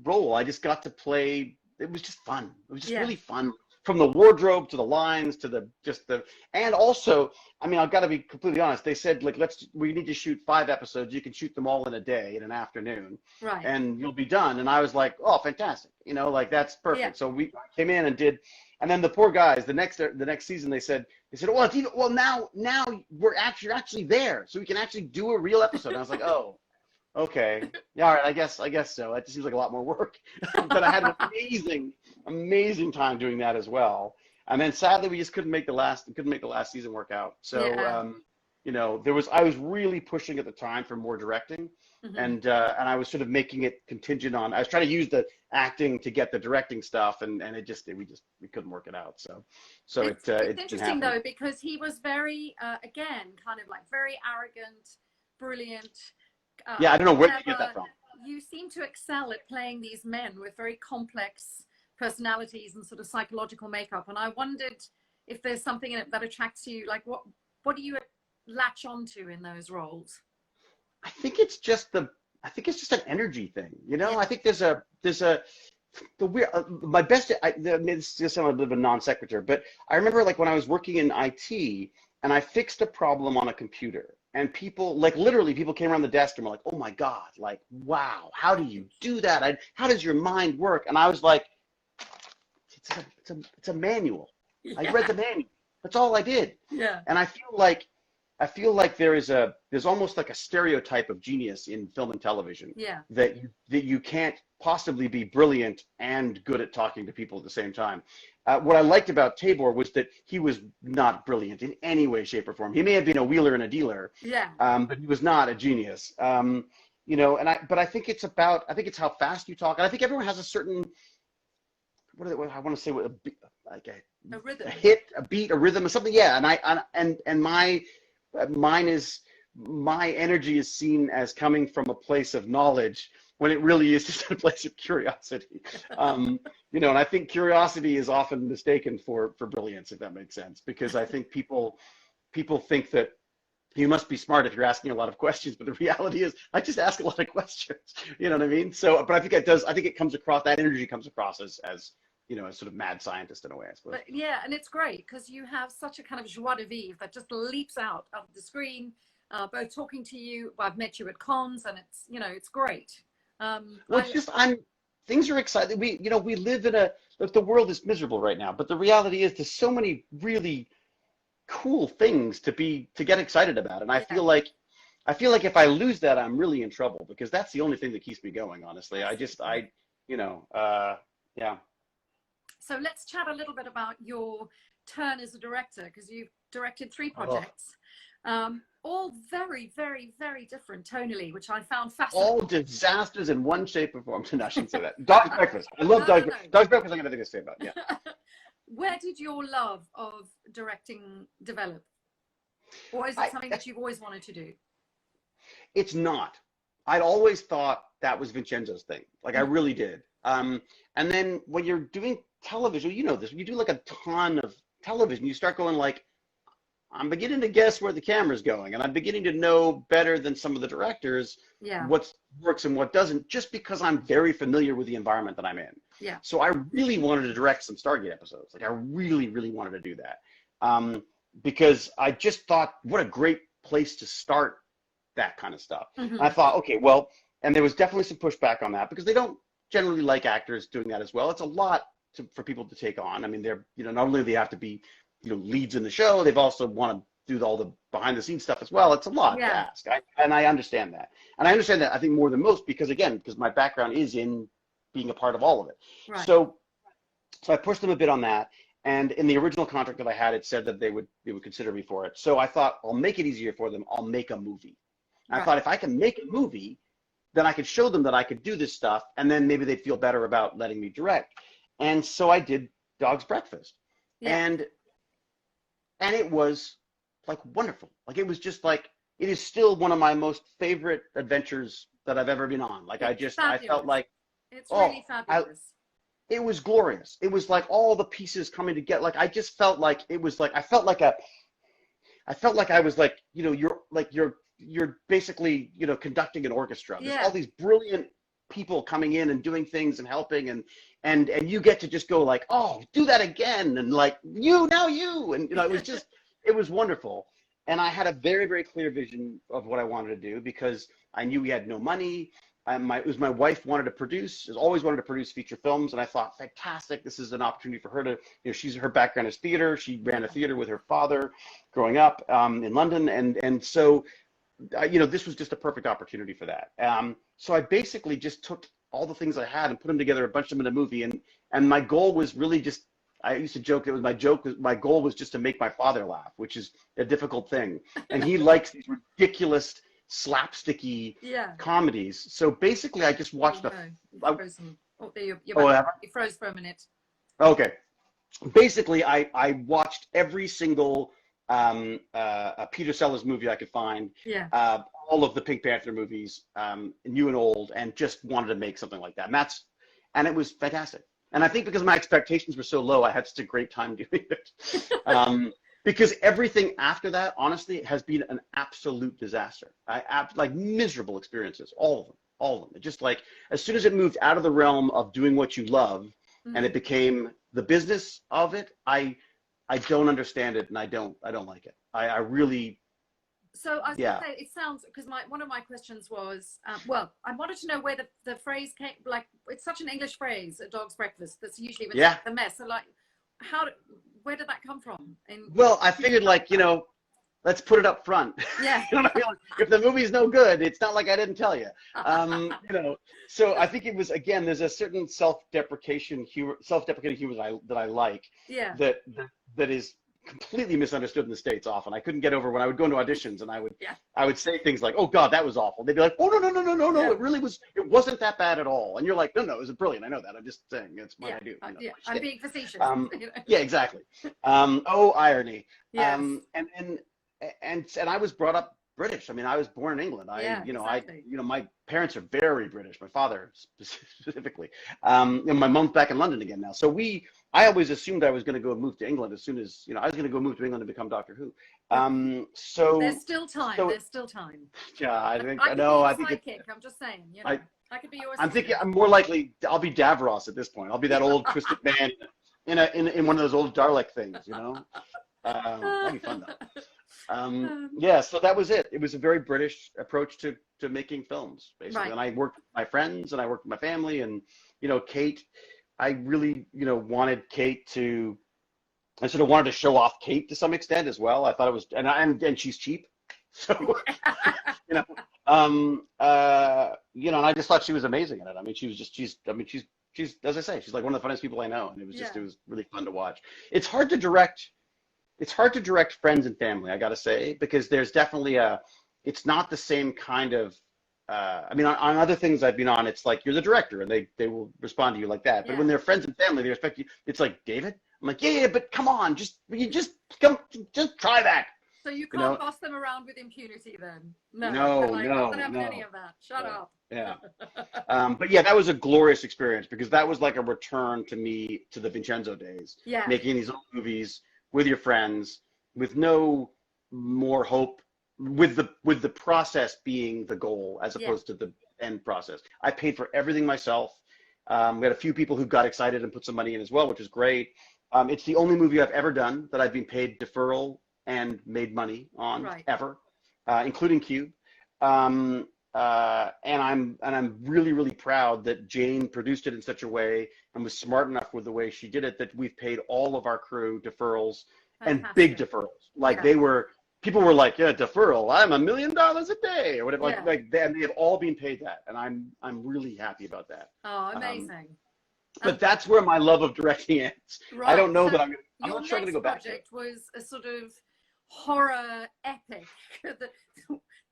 role. I just got to play. It was just fun. It was just really fun, from the wardrobe to the lines to and also, I mean, I've got to be completely honest. They said like, we need to shoot 5 episodes. You can shoot them all in a day, in an afternoon, right? And you'll be done. And I was like, oh, fantastic. Like that's perfect. Yeah. So we came in and did, and then the poor guys, the next season, they said, well, now you're actually there, so we can actually do a real episode. And I was like, oh. Okay. Yeah. All right. I guess so. That just seems like a lot more work. But I had an amazing time doing that as well. And then sadly, we just couldn't make the last season work out. So, I was really pushing at the time for more directing, and I was sort of making it contingent on. I was trying to use the acting to get the directing stuff, and we couldn't work it out. So it's interesting though, because he was very again kind of like very arrogant, brilliant. I don't know where you get that from. You seem to excel at playing these men with very complex personalities and sort of psychological makeup. And I wondered if there's something in it that attracts you. Like, what do you latch onto in those roles? I think it's just an energy thing. I think my best. This just sounds a bit of a non sequitur, but I remember like when I was working in IT and I fixed a problem on a computer. And people, like literally people came around the desk and were like, oh my God, like, wow, how do you do that? How does your mind work? And I was like, it's a manual. Yeah. I read the manual. That's all I did. Yeah. And I feel like there's almost like a stereotype of genius in film and television. Yeah. That you can't possibly be brilliant and good at talking to people at the same time. What I liked about Tabor was that he was not brilliant in any way, shape, or form. He may have been a wheeler and a dealer, but he was not a genius. But I think it's how fast you talk, and I think everyone has a certain I want to say a rhythm, a hit, a beat, a rhythm, or something. Yeah, and my energy is seen as coming from a place of knowledge, when it really is just a place of curiosity. You know, and I think curiosity is often mistaken for brilliance, if that makes sense, because I think people think that you must be smart if you're asking a lot of questions, but the reality is I just ask a lot of questions. You know what I mean? So, but I think it does. I think it comes across, that energy comes across as you know, a sort of mad scientist in a way, I suppose. But yeah, and it's great because you have such a kind of joie de vivre that just leaps out of the screen. Both talking to you, I've met you at cons, and it's, you know, it's great. Well, it's just things are exciting. We live in look, the world is miserable right now, but the reality is there's so many really cool things to get excited about, and I feel like if I lose that, I'm really in trouble, because that's the only thing that keeps me going, honestly. Yeah. So let's chat a little bit about your turn as a director, because you've directed 3 projects, all very, very, very different tonally, which I found fascinating. All disasters in one shape or form. No, I shouldn't say that. Dog's Breakfast. I love Dog's Breakfast. Dog's Breakfast, I'm going to think to say about. Yeah. Where did your love of directing develop? Or is it something that you've always wanted to do? It's not. I'd always thought that was Vincenzo's thing. Like, I really did. And then when you're doing television, you know this, when you do like a ton of television, you start going like, I'm beginning to guess where the camera's going, and I'm beginning to know better than some of the directors what works and what doesn't, just because I'm very familiar with the environment that I'm in. Yeah. So I really wanted to direct some Stargate episodes. Like, I really, really wanted to do that, because I just thought, what a great place to start that kind of stuff. Mm-hmm. And I thought, okay, well, and there was definitely some pushback on that, because they don't generally like actors doing that as well. It's a lot for people to take on. I mean, they're, you know, not only do they have to be, you know, leads in the show, they've also want to do all the behind the scenes stuff as well. It's a lot to ask. And I understand that. And I understand that, I think, more than most, because my background is in being a part of all of it. Right. So I pushed them a bit on that. And in the original contract that I had, it said that they would consider me for it. So I thought, I'll make it easier for them. I'll make a movie. And I thought, if I can make a movie, then I could show them that I could do this stuff, and then maybe they'd feel better about letting me direct. And so I did Dog's Breakfast. Yeah. And it was like wonderful. Like, it was just like, it is still one of my most favorite adventures that I've ever been on. Like, I felt like, it's really fabulous. It was glorious. It was like all the pieces coming together. Like, I just felt like it was like, I felt like I was like, you know, you're basically, you know, conducting an orchestra. There's all these brilliant people coming in and doing things and helping, and you get to just go like, oh, do that again, and like, and you know, it was just, it was wonderful. And I had a very, very clear vision of what I wanted to do, because I knew we had no money. It was my wife has always wanted to produce feature films, and I thought, fantastic, this is an opportunity for her to, you know, her background is theater. She ran a theater with her father growing up in London, and so, you know, this was just a perfect opportunity for that. So I basically just took all the things I had and put them together, a bunch of them in a movie, and my goal was really just, I used to joke, my goal was just to make my father laugh, which is a difficult thing, and he likes these ridiculous slapsticky comedies. So basically, I just watched you froze for a minute. Okay, basically, I watched every single Peter Sellers movie I could find. All of the Pink Panther movies, new and old, and just wanted to make something like that. And it was fantastic. And I think because my expectations were so low, I had such a great time doing it. Because everything after that, honestly, has been an absolute disaster. Like, miserable experiences, all of them. It just, like, as soon as it moved out of the realm of doing what you love, and it became the business of it, I don't understand it, and I don't like it. I really. So I was going to say, it sounds, because one of my questions was, well, I wanted to know where the phrase came. Like, it's such an English phrase, a dog's breakfast. That's usually a mess. So, like, where did that come from? Well, I figured, like, you know, let's put it up front. Yeah. You know what I mean? If the movie's no good, it's not like I didn't tell you. You know, so I think it was, again, there's a certain self-deprecating humor that I like. Yeah. That is completely misunderstood in the States often. I couldn't get over when I would go into auditions and I would say things like, oh God, that was awful. They'd be like, oh, no, it wasn't that bad at all. And you're like, no, it was brilliant. I know that. I'm just saying, it's what I do. You know, I'm being facetious. Yeah, exactly. Oh, irony. Yes. And I was brought up British. I mean, I was born in England. Exactly. My parents are very British. My father specifically. And my mom's back in London again now. So I always assumed I was going to go move to England as soon as, I was going to go move to England and become Doctor Who. There's still time. So There's still time. yeah, I think, I I could know, be I your think sidekick. I'm just saying, I could be your I'm thinking assistant. I'm more likely I'll be Davros at this point. I'll be that old twisted man in one of those old Dalek things, That'd be fun though. Yeah, so that was it. It was a very British approach to making films, basically. Right. And I worked with my friends and I worked with my family and, Kate, I really, wanted Kate to, I sort of wanted to show off Kate to some extent as well. I thought it was, and she's cheap. So, and I just thought she was amazing in it. I mean, she's, as I say, she's like one of the funniest people I know. And it was it was really fun to watch. It's hard to direct friends and family, I gotta say, because there's definitely it's not the same kind of, I mean, on other things I've been on, it's like you're the director and they will respond to you like that. But when they're friends and family, they respect you. It's like, David? I'm like, yeah, but come on, just try that. So you can't boss them around with impunity then? No, no, not gonna have any of that. Shut up. Yeah. But yeah, that was a glorious experience because that was like a return to me to the Vincenzo days. Yeah. Making these old movies with your friends, with no more hope, with the process being the goal as opposed to the end process. I paid for everything myself. We had a few people who got excited and put some money in as well, which is great. It's the only movie I've ever done that I've been paid deferral and made money on ever, including Cube. And I'm really, really proud that Jane produced it in such a way and was smart enough with the way she did it that we've paid all of our crew deferrals. And big deferrals. Like people were like, yeah, deferral, I'm $1 million a day or whatever. Like they have all been paid that. And I'm really happy about that. Oh, amazing. But that's where my love of directing ends. Right. I don't know so that I'm not sure I'm going to go back to it. Your next project was a sort of horror epic.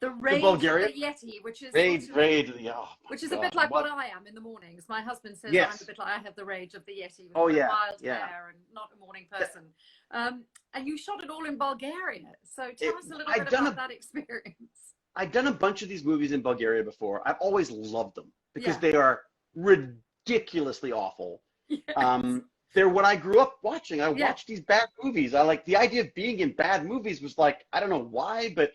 The Rage of the Yeti, which is which is a bit like what I am in the mornings. My husband says I'm a bit like I have the rage of the Yeti with wild hair and not a morning person. And you shot it all in Bulgaria. So tell us a little bit about that experience. I've done a bunch of these movies in Bulgaria before. I've always loved them because they are ridiculously awful. Yes. They're what I grew up watching. I watched these bad movies. I like the idea of being in bad movies was like, I don't know why, but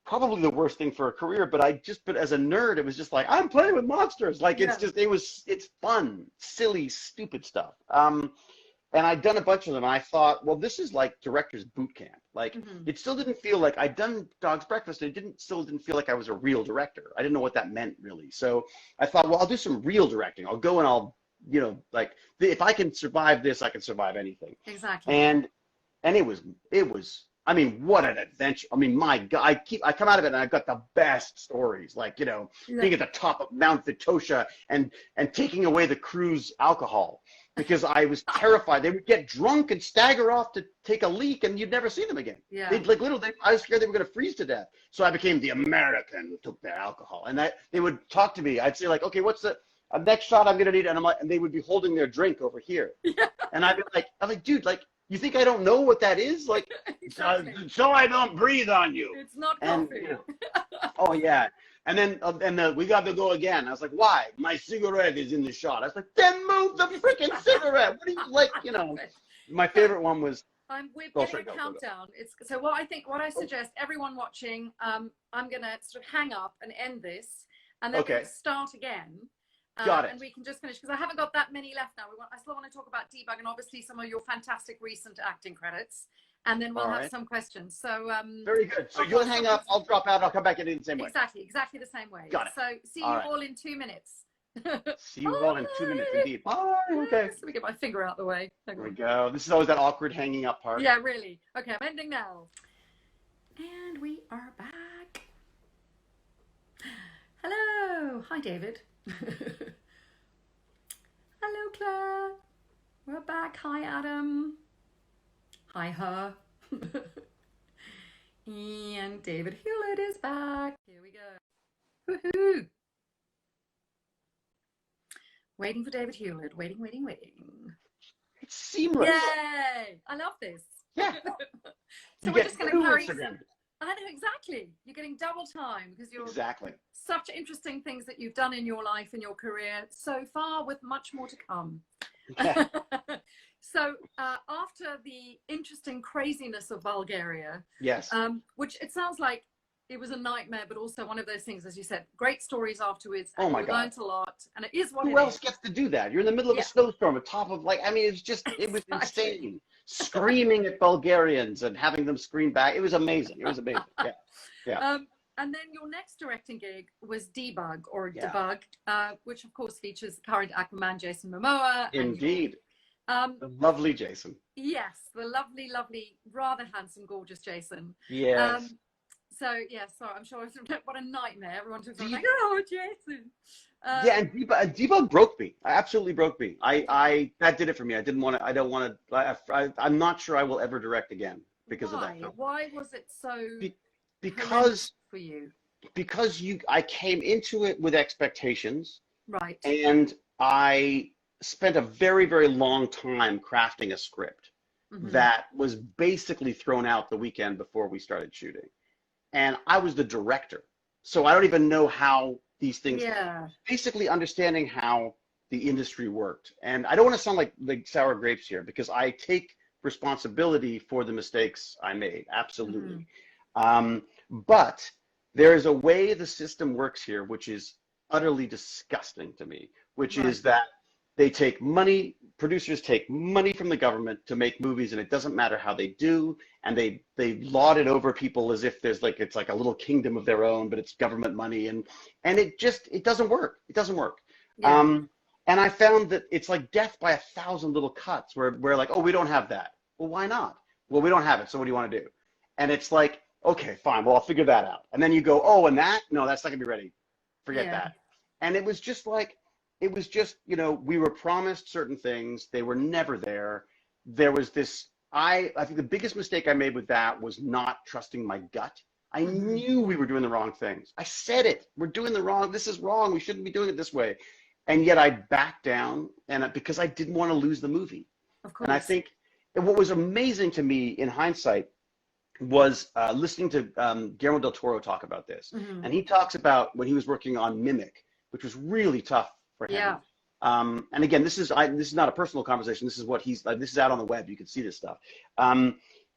probably the worst thing for a career. But as a nerd, it was just like, I'm playing with monsters. Like it's fun, silly, stupid stuff. And I'd done a bunch of them. And I thought, well, this is like director's boot camp. Like it still didn't feel like I'd done Dog's Breakfast. And it still didn't feel like I was a real director. I didn't know what that meant really. So I thought, well, I'll do some real directing. I'll go and I'll, like if I can survive this, I can survive anything. Exactly. And it was, I mean, what an adventure. I mean, my God, I come out of it and I've got the best stories, like, being at the top of Mount Vitosha and taking away the crew's alcohol because I was terrified. They would get drunk and stagger off to take a leak and you'd never see them again. Yeah. I was scared they were going to freeze to death. So I became the American who took their alcohol. And they would talk to me. I'd say like, okay, what's the next shot I'm going to need? And and they would be holding their drink over here. Yeah. And I'm like, dude, like, you think I don't know what that is? Like, so I don't breathe on you. It's not coffee. Oh yeah. And then we got to go again. I was like, why? My cigarette is in the shot. I was like, then move the freaking cigarette. What do you like? My favorite one was. We're getting a countdown. What I suggest everyone watching. I'm gonna sort of hang up and end this, and then we'll start again. Got it. And we can just finish because I haven't got that many left now. I still want to talk about Debug and obviously some of your fantastic recent acting credits, and then we'll have some questions. So very good. So you'll hang up, I'll drop out, I'll come back and do the same way. Exactly the same way. Got it. So see you all in 2 minutes. See you all in 2 minutes indeed. Bye. Okay. Let me get my finger out the way. There we go. This is always that awkward hanging up part. Yeah, really. Okay, I'm ending now. And we are back. Hello. Hi, David. Hello, Claire. We're back. Hi, Adam. Hi, her. And David Hewlett is back. Here we go. Woohoo! Waiting for David Hewlett. Waiting. It's seamless. Yay! I love this. Yeah. So we're just going to carry. I know exactly. You're getting double time because you're Exactly. such interesting things that you've done in your life and your career so far, with much more to come. Yeah. So after the interesting craziness of Bulgaria, Yes. which it sounds like it was a nightmare, but also one of those things, as you said, great stories afterwards, Oh and my you God. learned a lot, and it is what Who it else is. gets to do that? You're in the middle of a Yeah, snowstorm at top of like, I mean, it was exactly. insane. Screaming at Bulgarians and having them scream back. It was amazing. It was amazing. Yeah. Yeah. And then your next directing gig was Debug or Yeah. Debug, which of course features current Aquaman Jason Momoa and your Indeed. The lovely Jason. yes, the lovely, lovely, rather handsome, gorgeous Jason. Yes. So yeah, sorry, I'm sure what a nightmare. Everyone just Deb- like, oh, Jason. yeah, and Debug broke me. Absolutely broke me. That did it for me. I don't want to, I'm not sure I will ever direct again because of that Why? film. Why was it so horrendous Because for you? I came into it with expectations, Right. and I spent a very, very long time crafting a script Mm-hmm. that was basically thrown out the weekend before we started shooting. And I was the director. So I don't even know how these things, Yeah. basically understanding how the industry worked. And I don't want to sound like sour grapes here, because I take responsibility for the mistakes I made. Absolutely. But there is a way the system works here, which is utterly disgusting to me, which Right. is that they take money, producers take money from the government to make movies, and it doesn't matter how they do, and they laud it over people as if it's like a little kingdom of their own, but it's government money, and it doesn't work. It doesn't work. Yeah. And I found that it's like death by 1,000 little cuts where like, oh, we don't have that. Well, why not? Well, we don't have it, so what do you want to do? And it's like, okay, fine, well, I'll figure that out. And then you go, oh, and that? No, that's not gonna be ready. Forget Yeah. that. And it was just like, we were promised certain things. They were never there. There was this, I think the biggest mistake I made with that was not trusting my gut. I knew we were doing the wrong things. I said it. We're doing this is wrong. We shouldn't be doing it this way. And yet I backed down, and because I didn't want to lose the movie. Of And I course. think what was amazing to me in hindsight was listening to Guillermo del Toro talk about this. Mm-hmm. And he talks about when he was working on Mimic, which was really tough for him. Yeah. And again, this is not a personal conversation. This is what this is out on the web. You can see this stuff.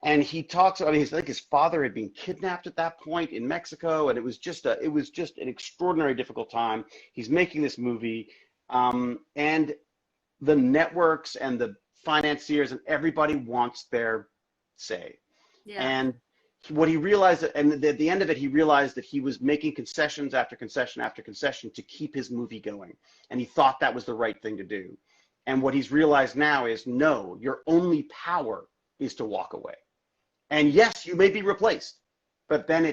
And he talks, I think his father had been kidnapped at that point in Mexico, and it was just an extraordinary difficult time. He's making this movie, and the networks and the financiers and everybody wants their say. Yeah. And what he realized, and at the end of it, he realized that he was making concessions after concession after concession to keep his movie going. And he thought that was the right thing to do. And what he's realized now is, no, your only power is to walk away. And yes, you may be replaced, but then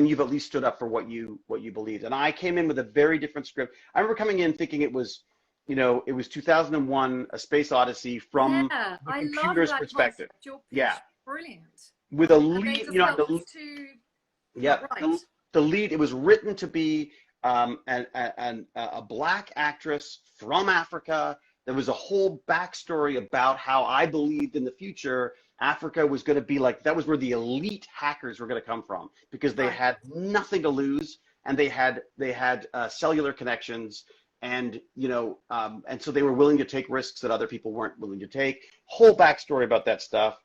you've at least stood up for what you believed. And I came in with a very different script. I remember coming in thinking it was 2001, A Space Odyssey from Yeah, the I love computer's that perspective. concept. Your pitch, Yeah. brilliant. With a And they lead, just felt it was too right. the lead, it was written to be a black actress from Africa. There was a whole backstory about how I believed in the future Africa was going to be like, that was where the elite hackers were going to come from, because they had nothing to lose, and they had cellular connections, and and so they were willing to take risks that other people weren't willing to take. Whole backstory about that stuff.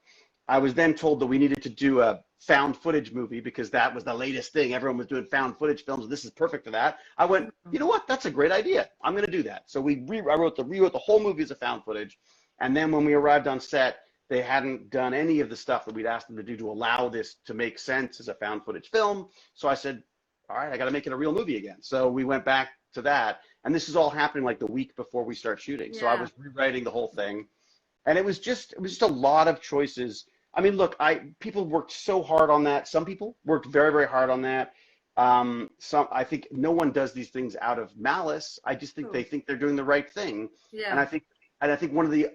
I was then told that we needed to do a found footage movie because that was the latest thing. Everyone was doing found footage films. This is perfect for that. I went, you know what? That's a great idea. I'm going to do that. So I rewrote the whole movie as a found footage. And then when we arrived on set, they hadn't done any of the stuff that we'd asked them to do to allow this to make sense as a found footage film. So I said, all right, I got to make it a real movie again. So we went back to that. And this is all happening like the week before we start shooting. So I was rewriting the whole thing. And it was just a lot of choices. I mean, look, people worked so hard on that. Some people worked very, very hard on that. I think no one does these things out of malice. I just think they think they're doing the right thing. Yeah. And I think one of the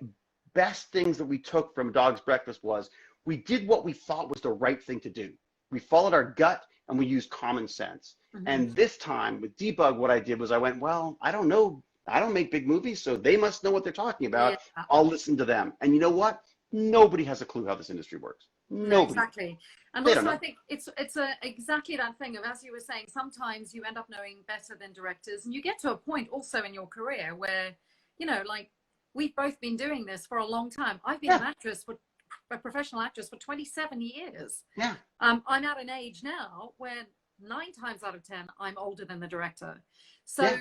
best things that we took from Dog's Breakfast was we did what we thought was the right thing to do. We followed our gut and we used common sense. And this time with Debug, what I did was I went, well, I don't know. I don't make big movies, so they must know what they're talking about. Yeah. I'll listen to them. And you know what? nobody has a clue how this industry works. No, Nobody. exactly. And They also, don't know. I think it's exactly that thing of, as you were saying, sometimes you end up knowing better than directors, and you get to a point also in your career where, like we've both been doing this for a long time. I've been a professional actress for 27 years. Yeah. I'm at an age now where 9 times out of 10 I'm older than the director. So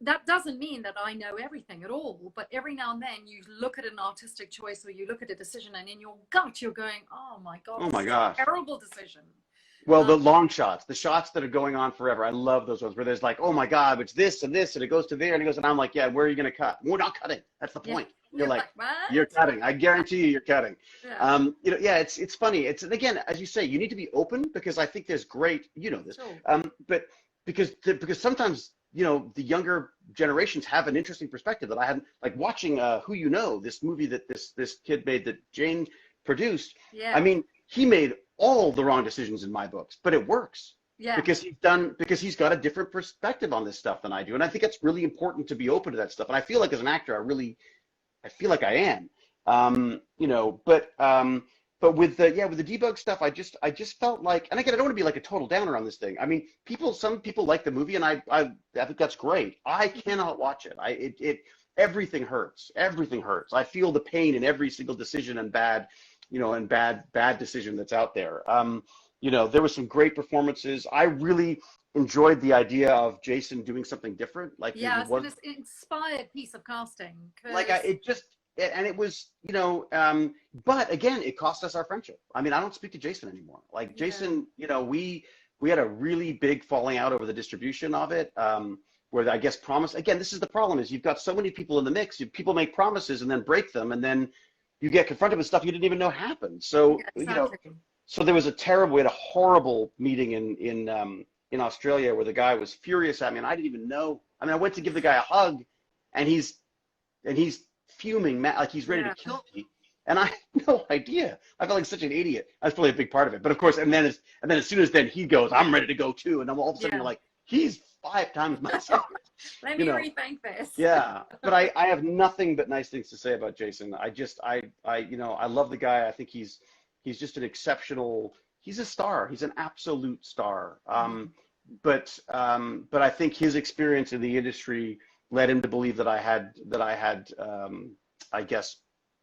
that doesn't mean that I know everything at all, but every now and then you look at an artistic choice or you look at a decision, and in your gut you're going, oh my God, Oh my this is gosh. a terrible decision. Well, the long shots, the shots that are going on forever, I love those ones where there's like, oh my God, it's this and this, and it goes to there, and it goes, and I'm like, yeah, where are you going to cut? We're not cutting. That's the point. You're like, what? you're cutting. I guarantee you're cutting. Yeah. It's funny. It's, and again, as you say, you need to be open, because I think there's great, this, Sure. but because sometimes, the younger generations have an interesting perspective that I hadn't, like watching Who You Know, this movie that this kid made that Jane produced. Yeah. I mean, he made all the wrong decisions in my books, but it works. Yeah. Because he's got a different perspective on this stuff than I do. And I think it's really important to be open to that stuff. And I feel like as an actor, I feel like I am. But with the debug stuff, I just felt like, and again, I don't want to be like a total downer on this thing. I mean, some people like the movie, and I think that's great. I cannot watch it. Everything hurts. Everything hurts. I feel the pain in every single decision and bad decision that's out there. There were some great performances. I really enjoyed the idea of Jason doing something different. Like, it's an inspired piece of casting. And it was, but again, it cost us our friendship. I mean, I don't speak to Jason anymore. Like Jason, we had a really big falling out over the distribution of it. Where I guess again, this is the problem, is you've got so many people in the mix. People make promises and then break them, and then you get confronted with stuff you didn't even know happened. So, exactly. So we had a horrible meeting in Australia where the guy was furious at me, and I didn't even know. I mean, I went to give the guy a hug, and he's fuming, like he's ready to kill me, and I had no idea. I felt like such an idiot. That's probably a big part of it. But of course, and then as soon as he goes, I'm ready to go too, and then all of a sudden you're like, he's 5 times my size. Let me rethink this. Yeah, but I have nothing but nice things to say about Jason. I love the guy. I think he's just an exceptional. He's a star. He's an absolute star. But I think his experience in the industry led him to believe that I had I guess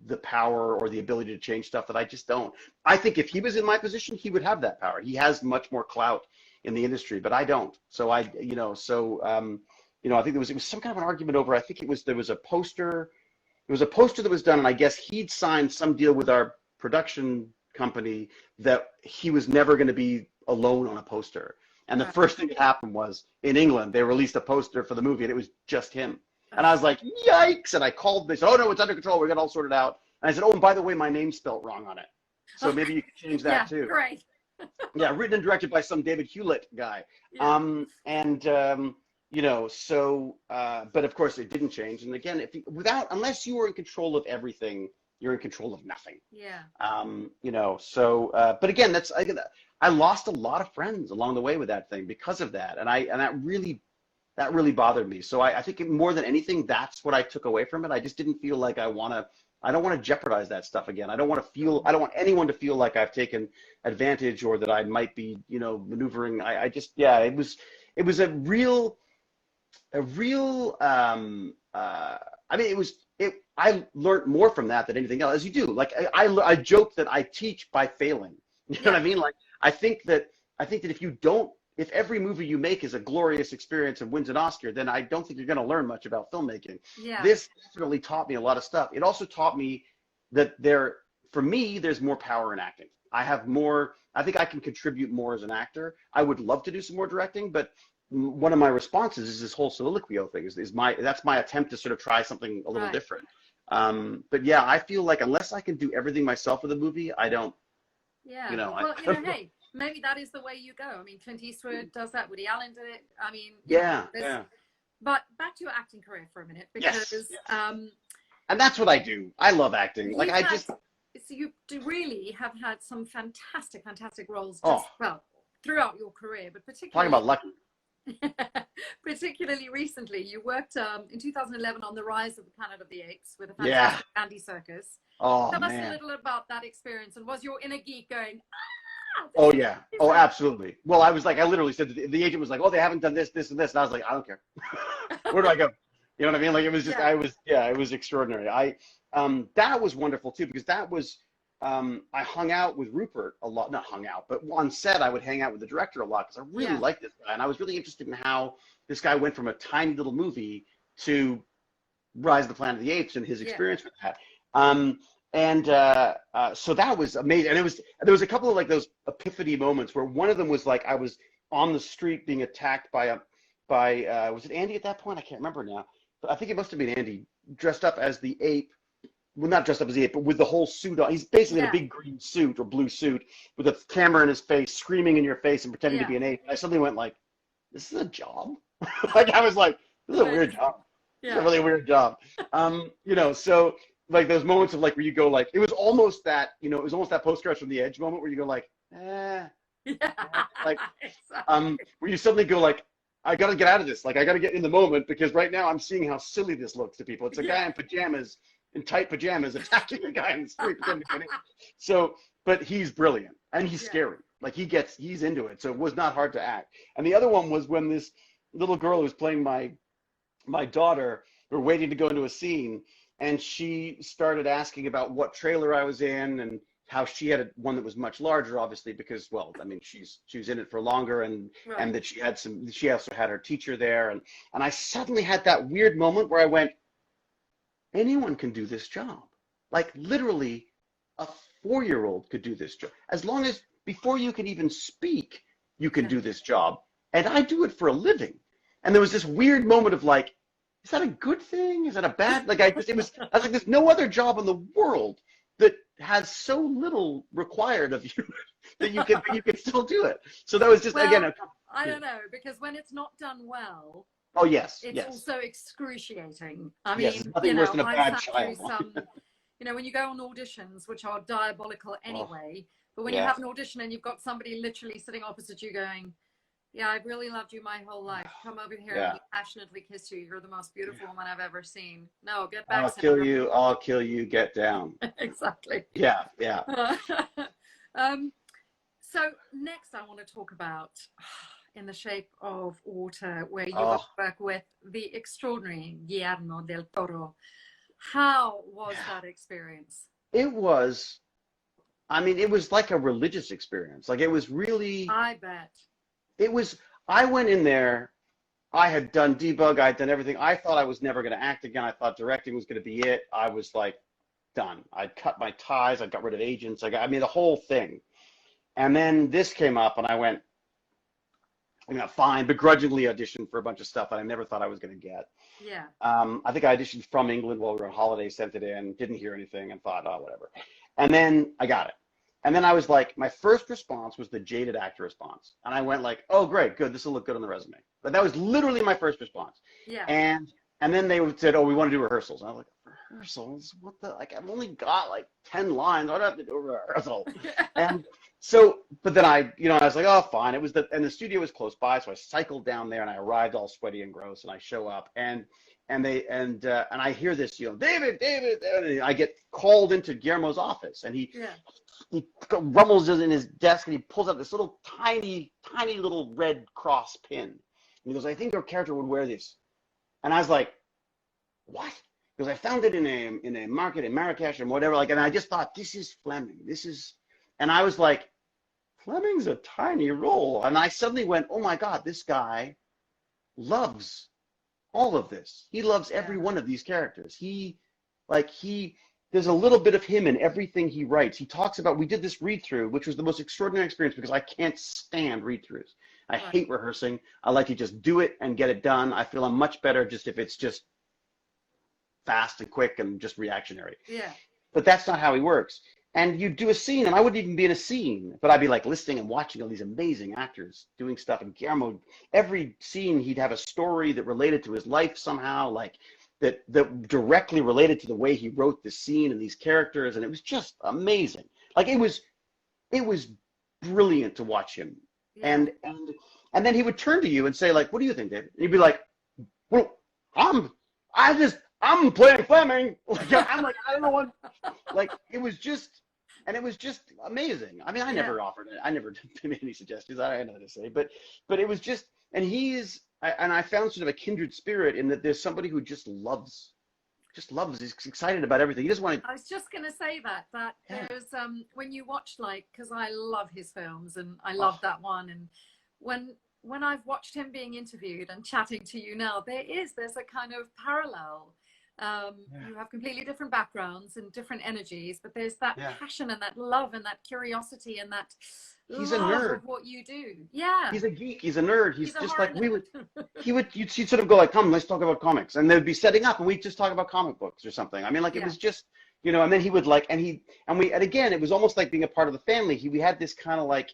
the power or the ability to change stuff that I just don't. I think if he was in my position, he would have that power. He has much more clout in the industry, but I don't. So I think it was some kind of an argument over, I think there was a poster that was done, and I guess he'd signed some deal with our production company that he was never going to be alone on a poster. And the first thing that happened was, in England, they released a poster for the movie, and it was just him. And I was like, yikes! And I called. They said, oh no, it's under control. We got it all sorted out. And I said, oh, and by the way, my name's spelt wrong on it. So maybe you could change that too. Great. Yeah, written and directed by some David Hewlett guy. Yeah. But of course it didn't change. And again, unless you were in control of everything, you're in control of nothing. Yeah. But again, I lost a lot of friends along the way with that thing because of that. And that really bothered me. So I think more than anything, that's what I took away from it. I just didn't feel like I don't want to jeopardize that stuff again. I don't want anyone to feel like I've taken advantage or that I might be, maneuvering. It was a real, I learned more from that than anything else, as you do. Like I joke that I teach by failing. You know what I mean? Like, I think that if every movie you make is a glorious experience and wins an Oscar, then I don't think you're going to learn much about filmmaking. Yeah. This definitely taught me a lot of stuff. It also taught me that for me, there's more power in acting. I think I can contribute more as an actor. I would love to do some more directing, but one of my responses is this whole soliloquio thing. That's my attempt to sort of try something a little different. But yeah, I feel like unless I can do everything myself with a movie, I don't. Yeah. Hey, maybe that is the way you go. I mean, Clint Eastwood does that. Woody Allen did it. I mean, But back to your acting career for a minute, because and that's what I do. I love acting. So you really have had some fantastic roles. Throughout your career, but particularly talking about lucky. Particularly recently, you worked in 2011 on The Rise of the Planet of the Apes with a Yeah. fantastic Andy Serkis. Oh Tell us a man. little about that experience, and was your inner geek going, ah, Oh this yeah. is Oh, a... absolutely. Well, I was like, I literally said, the agent was like, oh, they haven't done this, this, and this. And I was like, I don't care. Where do I go? You know what I mean? Like it was just, Yeah, yeah, it was extraordinary. That was wonderful too, because that was, I hung out with Rupert a lot, not hung out, but on set, I would hang out with the director a lot because I really yeah, liked this guy. And I was really interested in how this guy went from a tiny little movie to Rise of the Planet of the Apes and his yeah, experience with that. Um, so that was amazing. And there was a couple of like those epiphany moments where one of them was like I was on the street being attacked by was it Andy at that point? I can't remember now. But I think it must have been Andy dressed up as the ape. Well, not dressed up as the ape, but with the whole suit on. He's basically in a yeah, big green suit or blue suit with a camera in his face, screaming in your face and pretending to yeah, be an ape. And I suddenly went like, "This is a job." Like I was like, "This is a weird amazing. job. This is a Yeah, really weird job." So like those moments of like where you go like, it was almost that, it was almost that postcards from the Edge moment where you go like, yeah, like, exactly. where you suddenly go like, I got to get out of this. Like I got to get in the moment because right now I'm seeing how silly this looks to people. It's a guy Yeah. in pajamas, in tight pajamas, attacking a guy in the street. So, but he's brilliant and he's Yeah. scary. Like he's into it. So it was not hard to act. And the other one was when this little girl who was playing my daughter, we were waiting to go into a scene, and she started asking about what trailer I was in and how she had one that was much larger, obviously, because, well, I mean, she was in it for longer, and Right. that she also had her teacher there, and I suddenly had that weird moment where I went, anyone can do this job. Like literally, a 4-year-old could do this job. As long as before you can even speak, you can Yeah. do this job, and I do it for a living. And there was this weird moment of like, is that a good thing? Is that a bad? Like I was like, there's no other job in the world that has so little required of you that you can still do it. So that was just again Well, I don't know, because when it's not done well, oh yes, it's yes, also excruciating. I yes. There's mean, nothing worse than a I've bad sat through child. some, when you go on auditions, which are diabolical Oh, anyway, but when you yeah. have an audition and you've got somebody literally sitting opposite you going, yeah, I've really loved you my whole life. Come over here and let Yeah. me passionately kiss you. You're the most beautiful woman I've ever seen. No, get back, I'll kill Sandra. you. I'll kill you. Get down. Exactly. Yeah, yeah. um, so next I want to talk about In the Shape of Water, where you got Oh, to work with the extraordinary Guillermo del Toro. How was yeah. that experience? It was. I mean, it was like a religious experience. Like it was really. I bet. It was. I went in there. I had done debug. I had done everything. I thought I was never going to act again. I thought directing was going to be it. I was like done. I'd cut my ties. I got rid of agents. I mean, the whole thing. And then this came up, and I went, fine, begrudgingly auditioned for a bunch of stuff that I never thought I was going to get. Yeah. I think I auditioned from England while we were on holiday, sent it in, didn't hear anything, and thought, oh, whatever. And then I got it. And then I was like, my first response was the jaded actor response. And I went like, oh, great, good, this will look good on the resume. But that was literally my first response. Yeah. And then they said, oh, we want to do rehearsals. And I was like, rehearsals? What the? Like, I've only got like 10 lines. I don't have to do a rehearsal. And so, but then I was like, oh, fine. And the studio was close by. So I cycled down there and I arrived all sweaty and gross. And I show up and I hear this, David, and I get called into Guillermo's office and Yeah. he rumbles in his desk and he pulls out this little tiny little red cross pin. And he goes, I think your character would wear this. And I was like, what? Because I found it in a market in Marrakesh and whatever. Like, and I just thought, this is Fleming. And I was like, Fleming's a tiny role. And I suddenly went, oh my God, this guy loves all of this. He loves every Yeah. one of these characters. There's a little bit of him in everything he writes. He talks about, we did this read through, which was the most extraordinary experience because I can't stand read throughs. I Right. hate rehearsing. I like to just do it and get it done. I feel I'm much better just if it's just fast and quick and just reactionary. Yeah. But that's not how he works. And you do a scene, and I wouldn't even be in a scene, but I'd be like listening and watching all these amazing actors doing stuff. And Guillermo, every scene, he'd have a story that related to his life somehow, like that directly related to the way he wrote the scene and these characters. And it was just amazing. Like it was brilliant to watch him. Yeah. and then he would turn to you and say like, "What do you think, David?" And you'd be like, "Well, I'm playing Fleming." Like, I'm like, I don't know what. Like it was just amazing. I mean, I never offered it. I never made any suggestions. I don't know what to say, but it was just, and I found sort of a kindred spirit in that there's somebody who just loves. He's excited about everything. He doesn't want to. I was just going to say that there's when you watch, like, because I love his films and I love that one, and when I've watched him being interviewed and chatting to you now, there's a kind of parallel. You have completely different backgrounds and different energies, but there's that passion and that love and that curiosity and that He's love a nerd of what you do. Yeah, he's a geek. He's a nerd. He's just like nerd. you'd sort of go like, "Come, let's talk about comics," and they'd be setting up, and we'd just talk about comic books or something. I mean, like it was just, and then he would like, and again, it was almost like being a part of the family. We had this kind of like,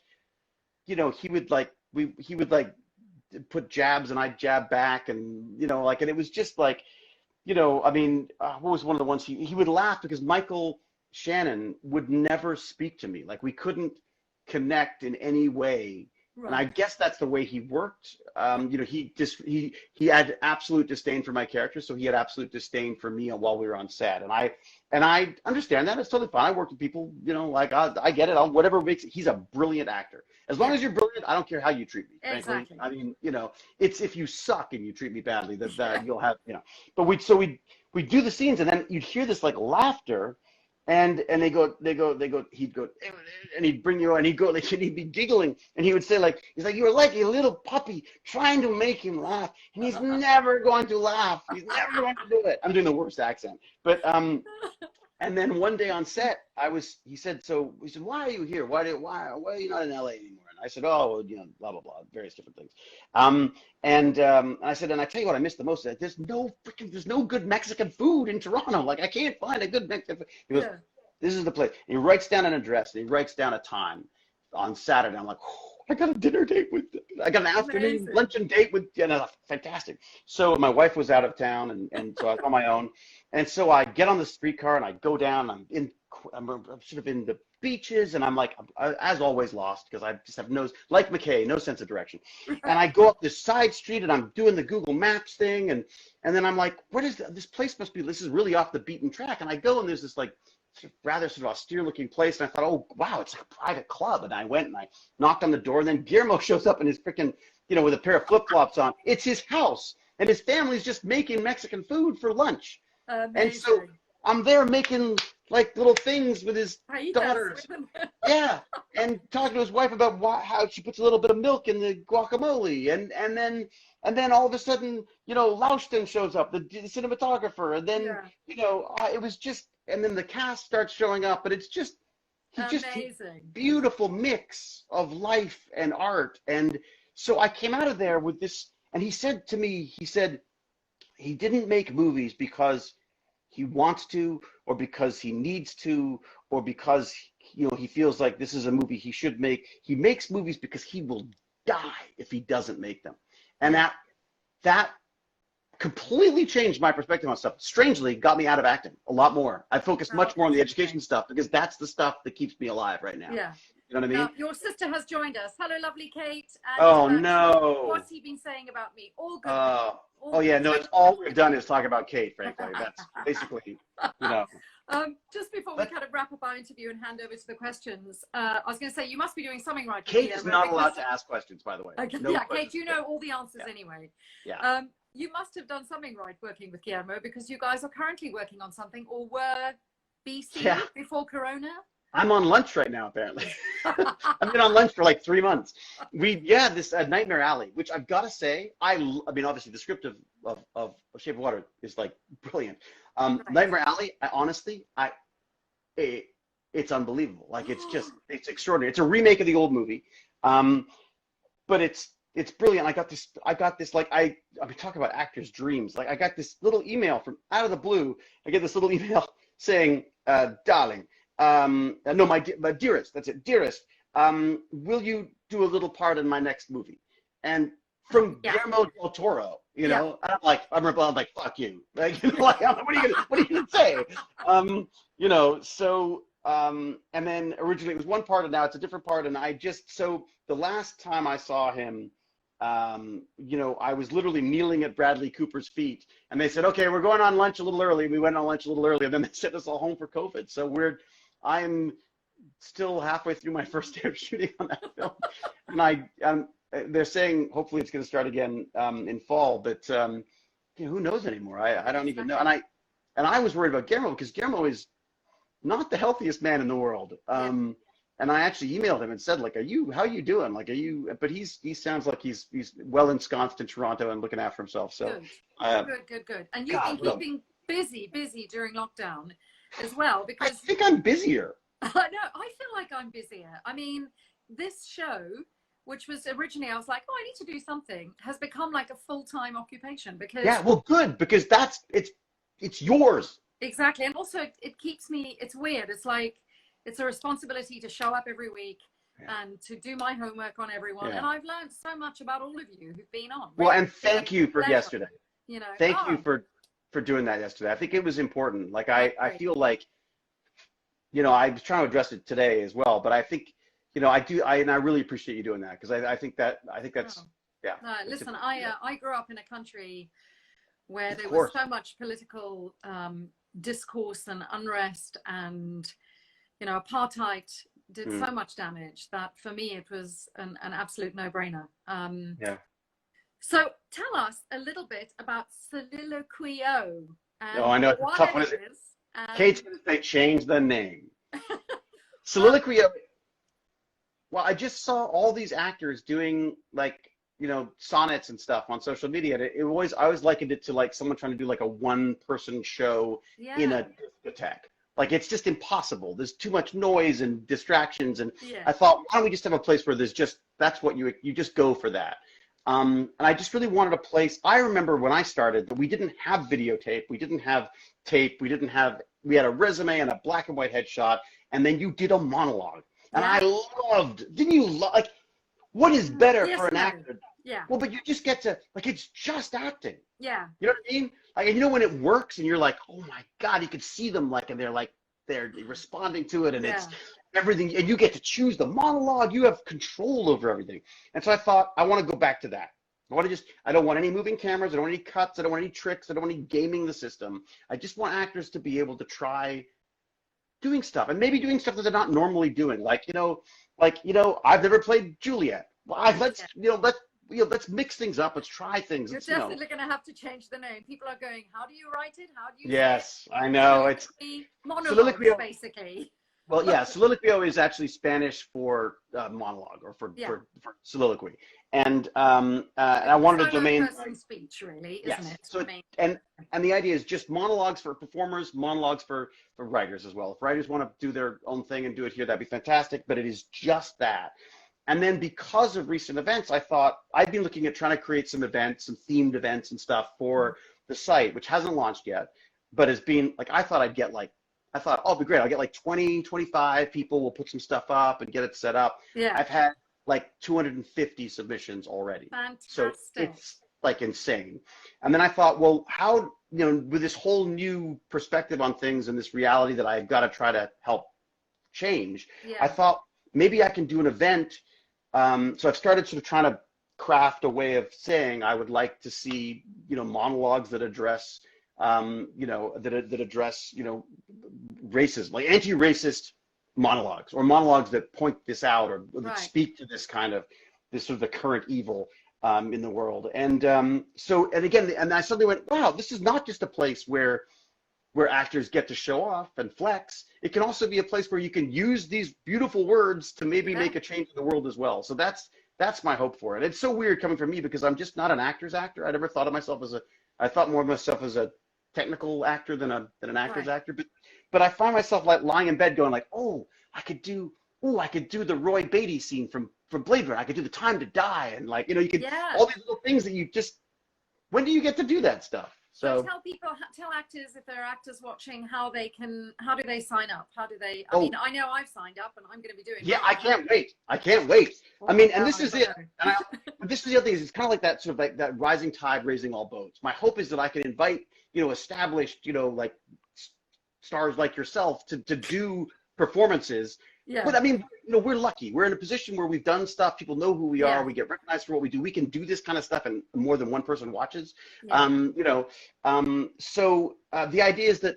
he would like, he would like put jabs, and I'd jab back, and like, and it was just like, I mean, what was one of the ones he would laugh because Michael Shannon would never speak to me. Like we couldn't connect in any way. Right. And I guess that's the way he worked. He had absolute disdain for my character, so he had absolute disdain for me while we were on set. And I understand that. It's totally fine. I work with people, like I get it. whatever makes it. He's a brilliant actor. As long as you're brilliant, I don't care how you treat me. Exactly. Frankly. I mean, it's if you suck and you treat me badly that you'll have, But we'd do the scenes, and then you'd hear this like laughter. And he'd go, and he'd bring you, and he'd go, like, and he'd be giggling, and he would say, like, he's like, "You're like a little puppy trying to make him laugh, and he's never going to laugh. He's never going to do it." I'm doing the worst accent, but and then one day on set, he said, "Why are you here? Why are you not in LA anymore?" And I said, "Oh, well, blah blah blah, various different things." And I said, and I tell you what I missed the most. There's no good Mexican food in Toronto. Like I can't find a good Mexican food. He goes, "This is the place." And he writes down an address, and he writes down a time on Saturday. I'm like, "Oh, I got an afternoon luncheon date with," fantastic. So my wife was out of town, and so I was on my own. And so I get on the streetcar and I go down. I'm sort of in the beaches, and I'm like, as always, lost because I just have like McKay, no sense of direction. And I go up this side street, and I'm doing the Google Maps thing, and then I'm like, what is this place? This is really off the beaten track. And I go, and there's this like rather sort of austere looking place, and I thought, oh wow, it's like a private club. And I went and I knocked on the door, and then Guillermo shows up in his freaking, with a pair of flip flops on. It's his house, and his family's just making Mexican food for lunch. Amazing. And so I'm there making like little things with his daughters. And talking to his wife about how she puts a little bit of milk in the guacamole, and then all of a sudden, Lauston shows up, the cinematographer, and then it was just, and then the cast starts showing up, but it's just amazing, beautiful mix of life and art. And so I came out of there with this, and he said to me, he didn't make movies because he wants to, or because he needs to, or because he feels like this is a movie he should make. He makes movies because he will die if he doesn't make them. And that completely changed my perspective on stuff. Strangely, got me out of acting a lot more. I focused much more on the education stuff because that's the stuff that keeps me alive right now. Yeah. You know what I mean? Your sister has joined us. Hello, lovely Kate. And, oh no! What's he been saying about me? All good. It's all we've done is talk about Kate. Frankly, that's basically, Just before we kind of wrap up our interview and hand over to the questions, I was going to say you must be doing something right. Kate is not allowed to ask questions, by the way. Okay. Kate, you know all the answers anyway. Yeah. You must have done something right working with Guillermo, because you guys are currently working on something, or were BC before Corona. I'm on lunch right now, apparently. I've been on lunch for like 3 months. This Nightmare Alley, which I've got to say, I mean, obviously the script of Shape of Water is like brilliant. Nightmare Alley, it's unbelievable. Like it's extraordinary. It's a remake of the old movie, but it's brilliant. I got this like I mean, talk about actors' dreams. Like I got this little email from out of the blue. I get this little email saying, "Darling, no, my dearest, that's it, dearest, will you do a little part in my next movie?" And from Guillermo del Toro, and I'm like, fuck you, like, like, what are you gonna say? And then originally it was one part, and now it's a different part, and so the last time I saw him, you know, I was literally kneeling at Bradley Cooper's feet, and they said, okay, we're going on lunch a little early. We went on lunch a little early, and then they sent us all home for COVID. So I'm still halfway through my first day of shooting on that film, and they're saying hopefully it's going to start again in fall, but you know, who knows anymore? I don't even know. And I was worried about Guillermo because Guillermo is not the healthiest man in the world. And I actually emailed him and said, like, how are you doing? Like, but he sounds like he's well ensconced in Toronto and looking after himself. So good. And you've been keeping busy during lockdown as well, because I think I'm busier. No, I feel like I'm busier. I mean, this show, which was originally, I was like, oh, I need to do something, has become like a full-time occupation because good, because it's yours. Exactly. And also it keeps me, it's weird. It's like, it's a responsibility to show up every week and to do my homework on everyone. And I've learned so much about all of you who've been on. Well, and thank you for yesterday. You know, thank you for doing that yesterday. I think it was important. Like, I feel like, you know, I was trying to address it today as well, but I think, you know, and I really appreciate you doing that, because I think that's, No, listen, I grew up in a country where there was so much political discourse and unrest, and, you know, apartheid did so much damage that for me it was an absolute no-brainer. So tell us a little bit about Soliloquio. I know. It's tough. What is it? Kate's going to say change the name. Soliloquio. Well, I just saw all these actors doing, like, you know, sonnets and stuff on social media. I always likened it to like someone trying to do like a one-person show in a discotheque. Like, it's just impossible. There's too much noise and distractions. And I thought, why don't we just have a place where that's what you just go for that. And I just really wanted a place. I remember when I started that we didn't have videotape. We didn't have tape. We had a resume and a black and white headshot. And then you did a monologue. And I didn't you like, what is better for an actor? Yeah. Well, but you just get to, like, it's just acting. Yeah. You know what I mean? Like, and you know when it works and you're like, oh my God, you could see them, like, and they're responding to it, and it's everything, and you get to choose the monologue. You have control over everything. And so I thought, I want to go back to that. I don't want any moving cameras. I don't want any cuts. I don't want any tricks. I don't want any gaming the system. I just want actors to be able to try doing stuff, and maybe doing stuff that they're not normally doing. Like, I've never played Juliet. Well, let's mix things up. Let's try things. You're definitely going to have to change the name. People are going, how do you write it? How do you Yes, I know. It's monologues, basically. Well, yeah, soliloquio is actually Spanish for monologue, or for soliloquy. And I wanted a domain. Speech, really, isn't it? So and the idea is just monologues for performers, monologues for writers as well. If writers want to do their own thing and do it here, that'd be fantastic. But it is just that. And then because of recent events, I thought I'd been looking at trying to create some events, some themed events and stuff for the site, which hasn't launched yet, but has been like, I thought, oh, it'd be great. I'll get like 20, 25 people. We'll put some stuff up and get it set up. Yeah. I've had like 250 submissions already. Fantastic. So it's like insane. And then I thought, well, how, with this whole new perspective on things and this reality that I've got to try to help change, I thought maybe I can do an event. So I've started sort of trying to craft a way of saying I would like to see, monologues that address, that address, racism, like anti-racist monologues, or monologues that point this out, or that speak to this sort of the current evil in the world. And and I suddenly went, wow, this is not just a place where actors get to show off and flex. It can also be a place where you can use these beautiful words to maybe make a change in the world as well. So that's my hope for it. It's so weird coming from me, because I'm just not an actor's actor. I never thought of myself I thought more of myself as a technical actor than an actor's actor. But I find myself like lying in bed going like, I could do the Roy Beatty scene from Blade Runner. I could do the Time to Die, and you could all these little things that you just, when do you get to do that stuff? So tell actors, if there are actors watching, how do they sign up? How do they, I mean, I know I've signed up and I'm going to be doing it. Yeah, I can't wait. I mean, and this is it. And this is the other thing, is it's kind of like that sort of like that rising tide raising all boats. My hope is that I can invite, established, like stars like yourself to do performances Yeah. But I mean, we're lucky. We're in a position where we've done stuff. People know who we are. We get recognized for what we do. We can do this kind of stuff, and more than one person watches. Yeah. The idea is that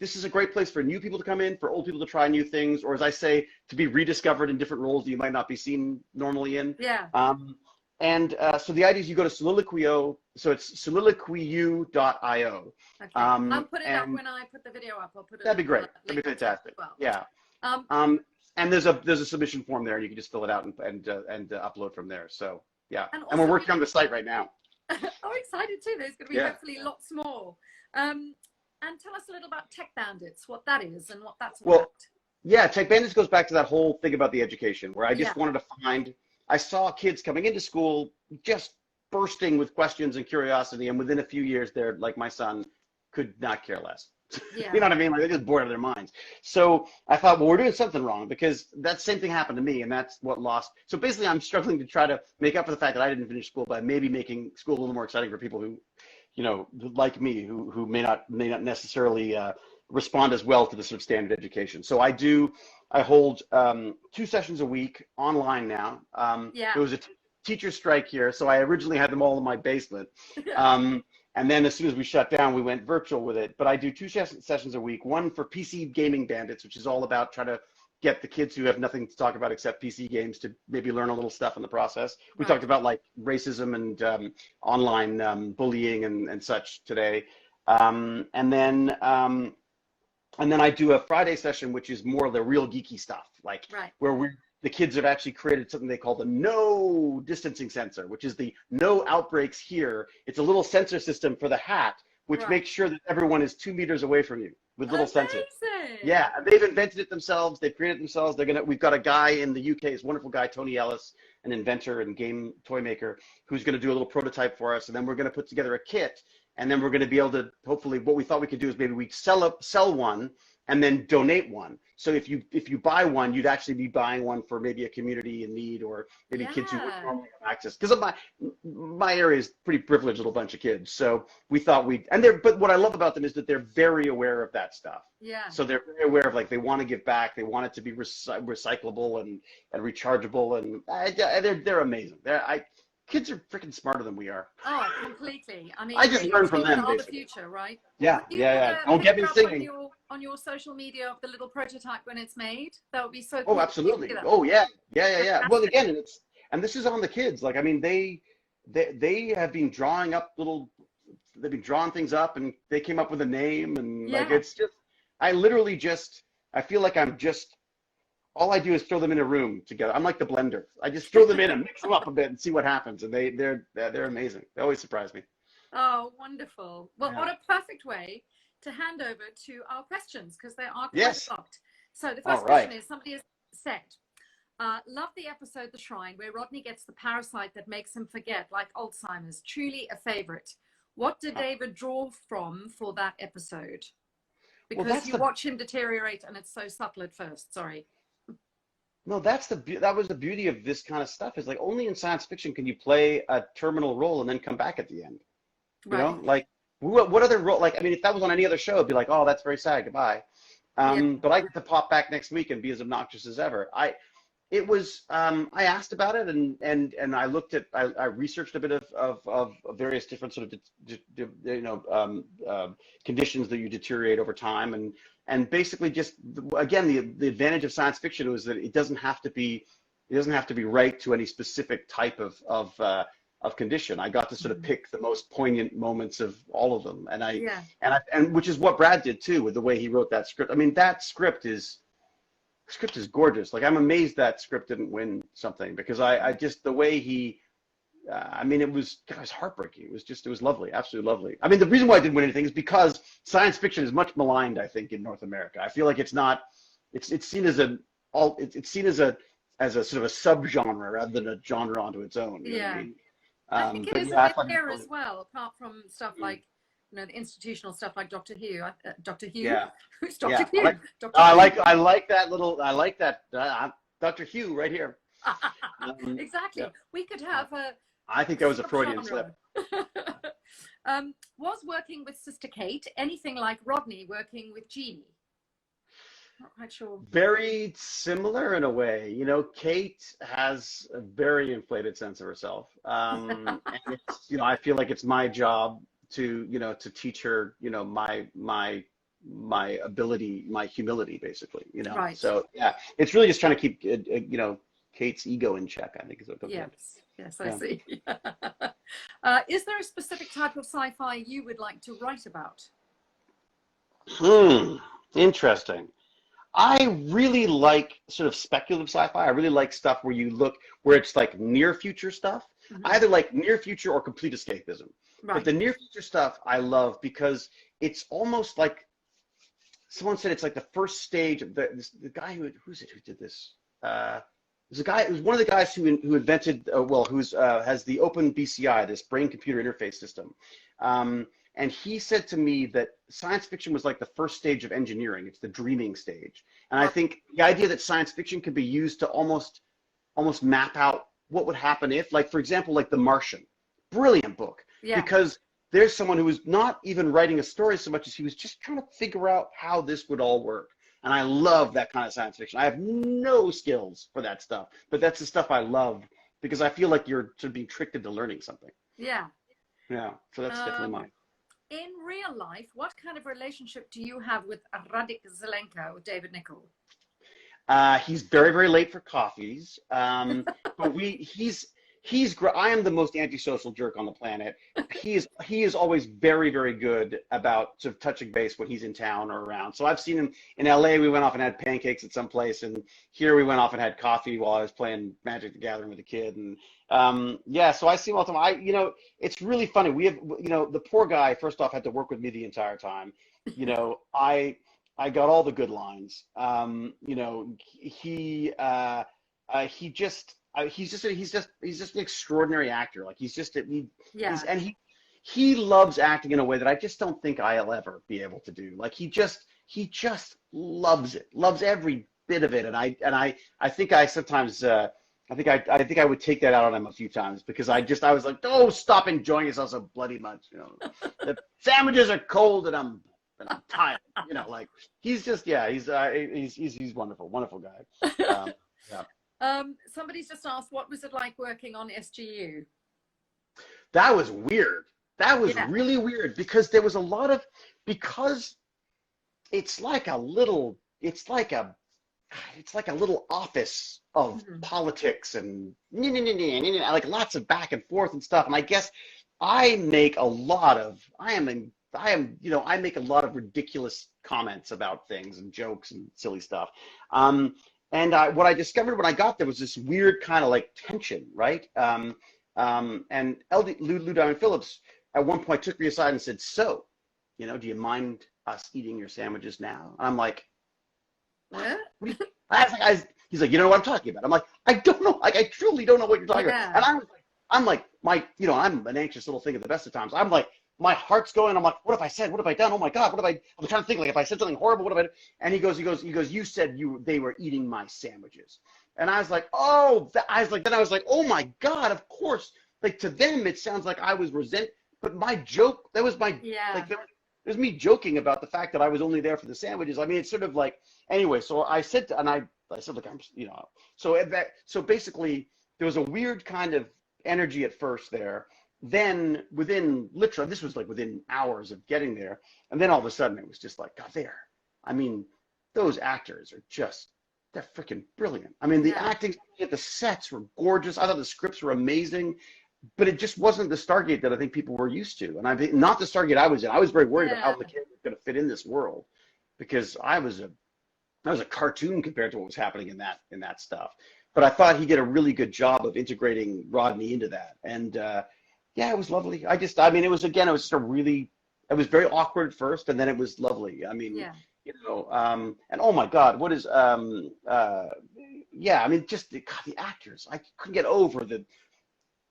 this is a great place for new people to come in, for old people to try new things, or as I say, to be rediscovered in different roles that you might not be seen normally in. Yeah. So the idea is you go to Soliloquio. So it's soliloquiu.io. Okay. I'll put it up when I put the video up. I'll put it. That'd be great. That'd be fantastic. Well. Yeah. And there's a submission form there, and you can just fill it out and upload from there. So yeah, and we're working on the site right now. Oh, excited too. There's going to be hopefully lots more. And tell us a little about Tech Bandits, what that is and what that's about. Yeah, Tech Bandits goes back to that whole thing about the education, where I just wanted to find. I saw kids coming into school just bursting with questions and curiosity, and within a few years, they're like my son, could not care less. Yeah. You know what I mean? Like, they're just bored out of their minds. So I thought, well, we're doing something wrong, because that same thing happened to me, and that's what lost. So basically, I'm struggling to try to make up for the fact that I didn't finish school by maybe making school a little more exciting for people who, like me, who may not necessarily respond as well to the sort of standard education. So I hold 2 sessions a week online now. There was a teacher strike here, so I originally had them all in my basement. And then as soon as we shut down, we went virtual with it. But I do 2 sessions a week, one for PC Gaming Bandits, which is all about trying to get the kids who have nothing to talk about except PC games to maybe learn a little stuff in the process. We talked about like racism and online bullying and such today. And then I do a Friday session, which is more of the real geeky stuff, like where the kids have actually created something they call the no distancing sensor, which is the no outbreaks here. It's a little sensor system for the hat, which makes sure that everyone is 2 meters away from you with little sensors. Yeah, they've invented it themselves. They've created it themselves. We've got a guy in the UK, this wonderful guy, Tony Ellis, an inventor and game toy maker, who's going to do a little prototype for us. And then we're going to put together a kit. And then we're going to be able to, hopefully, what we thought we could do is maybe we'd sell one and then donate one. So if you buy one, you'd actually be buying one for maybe a community in need, or maybe kids who wouldn't normally have access. Because my area is pretty privileged little bunch of kids. So we thought but what I love about them is that they're very aware of that stuff. Yeah. So they're very aware of, like, they want to give back. They want it to be recyclable and rechargeable, and they're amazing. Kids are freaking smarter than we are. Oh, completely. I mean, I just learn from them. The future, right? Yeah. Don't get me singing. On your social media of the little prototype when it's made, that would be so Oh, cool. absolutely. Oh, yeah. Well, again, and this is on the kids. Like, I mean, they have been drawing up they've been drawing things up, and they came up with a name, and like, it's just, I feel like all I do is throw them in a room together. I'm like the blender. I just throw them in and mix them up a bit and see what happens. And they're amazing. They always surprise me. Oh, wonderful. Well, what a perfect way to hand over to our questions, because they are quite locked. So the first question is, somebody has said, love the episode The Shrine, where Rodney gets the parasite that makes him forget, like Alzheimer's. Truly a favorite. What did David draw from for that episode? Because you watch him deteriorate, and it's so subtle at first. Sorry. No, that was the beauty of this kind of stuff, is like only in science fiction can you play a terminal role and then come back at the end. You know, like what other role? Like, I mean, if that was on any other show, it'd be like, oh, that's very sad, goodbye. But I get to pop back next week and be as obnoxious as ever. I asked about it, and I looked at, I researched a bit of various different sort of conditions that you deteriorate over time, and basically just, again, the advantage of science fiction was that it doesn't have to be right to any specific type of condition. I got to sort of pick the most poignant moments of all of them, and which is what Brad did too, with the way he wrote that script. I mean, that script is gorgeous. Like, I'm amazed that script didn't win something, because I just, the way he, I mean, it was heartbreaking. It was lovely, absolutely lovely. I mean, the reason why I didn't win anything is because science fiction is much maligned, I think, in North America. I feel like it's seen as a sort of a subgenre rather than a genre onto its own. You know what I mean? I think it is a bit there as well, apart from stuff like, the institutional stuff like Doctor Who. Dr. Hugh. Yeah. Who's Dr. Hugh? I like that Dr. Hugh right here. Exactly. We could have a. I think that was a Freudian slip. Was working with Sister Kate anything like Rodney working with Jeannie? Not quite sure. Very similar in a way. You know, Kate has a very inflated sense of herself. And it's, you know, I feel like it's my job to, you know, to teach her, you know, my ability, my humility, basically, you know. Right. So yeah, it's really just trying to keep, you know, Kate's ego in check, I think is what it comes down to. Yes. Yes, I Yeah. see. Is there a specific type of sci-fi you would like to write about? Interesting. I really like sort of speculative sci-fi. I really like stuff where you look where it's like near future stuff. I Hmm. either like near future or complete escapism. But Right. the near future stuff I love because it's almost like someone said it's like the first stage of the guy who's it who did this? There's a guy. It was one of the guys who invented well, who's has the Open BCI, this brain computer interface system. And he said to me that science fiction was like the first stage of engineering. It's the dreaming stage. And I Right. think the idea that science fiction could be used to almost map out what would happen if, like, for example, like The Martian, brilliant book, Yeah. because there's someone who was not even writing a story so much as he was just trying to figure out how this would all work. And I love that kind of science fiction. I have no skills for that stuff, but that's the stuff I love because I feel like you're sort of being tricked into learning something. Yeah. Yeah, so that's definitely Um, mine. in real life, what kind of relationship do you have with Radik Zelenka or David Nichol? He's very, very late for coffees. But I am the most antisocial jerk on the planet. He is always very, very good about sort of touching base when he's in town or around. So I've seen him in LA. We went off and had pancakes at some place, and here we went off and had coffee while I was playing Magic the Gathering with a kid. And yeah, so I see him all the time. You know, it's really funny. We have, you know, the poor guy first off had to work with me the entire time. You know, I got all the good lines. You know, he just he's just an extraordinary actor. Like Yeah. he loves acting in a way that I just don't think I'll ever be able to do. Like he just loves it, loves every bit of it. And I think I sometimes I think I would take that out on him a few times because I was like, oh, stop enjoying yourself so bloody much. You know, the sandwiches are cold and I'm tired. You know, like he's just yeah, he's wonderful, wonderful guy. Yeah. Somebody's just asked, what was it like working on SGU? That was weird. That was Yeah. really weird because there was a lot of because it's like a little it's like a little office of Mhm. politics and like lots of back and forth and stuff. And I guess I make a lot of I make a lot of ridiculous comments about things and jokes and silly stuff. And what I discovered when I got there was this weird kind of like tension, right? And Lou Diamond Phillips at one point took me aside and said, "So, you know, do you mind us eating your sandwiches now?" And I'm like, What? what do you, he's like, you know what I'm talking about? I'm like, I don't know. Like, I truly don't know what you're talking about. Yeah. And I'm like, I'm an anxious little thing at the best of times. I'm like, my heart's going. I'm like, what have I said? What have I done? Oh my God, I'm trying to think, like, if I said something horrible, what have I done? And he goes, you said they were eating my sandwiches. And I was like, oh, then I was like, oh my God, of course. Like to them, it sounds like I was but my joke, that was my, Yeah. like, it was me joking about the fact that I was only there for the sandwiches. I mean, it's sort of like, anyway, so I said, look, so basically there was a weird kind of energy at first there. Then this was like within hours of getting there. And then all of a sudden it was just like, God, I mean, those actors are just, they're freaking brilliant. I mean, the Yeah. acting at the sets were gorgeous. I thought the scripts were amazing, but it just wasn't the Stargate that I think people were used to. And not the Stargate I was in. I was very worried about how Yeah. McKay was going to fit in this world because I was a cartoon compared to what was happening in that stuff. But I thought he did a really good job of integrating Rodney into that. And yeah, it was lovely. It was just it was very awkward at first, and then it was lovely. I mean, Yeah. you know, and oh my God, what is yeah, I mean, just the actors. I couldn't get over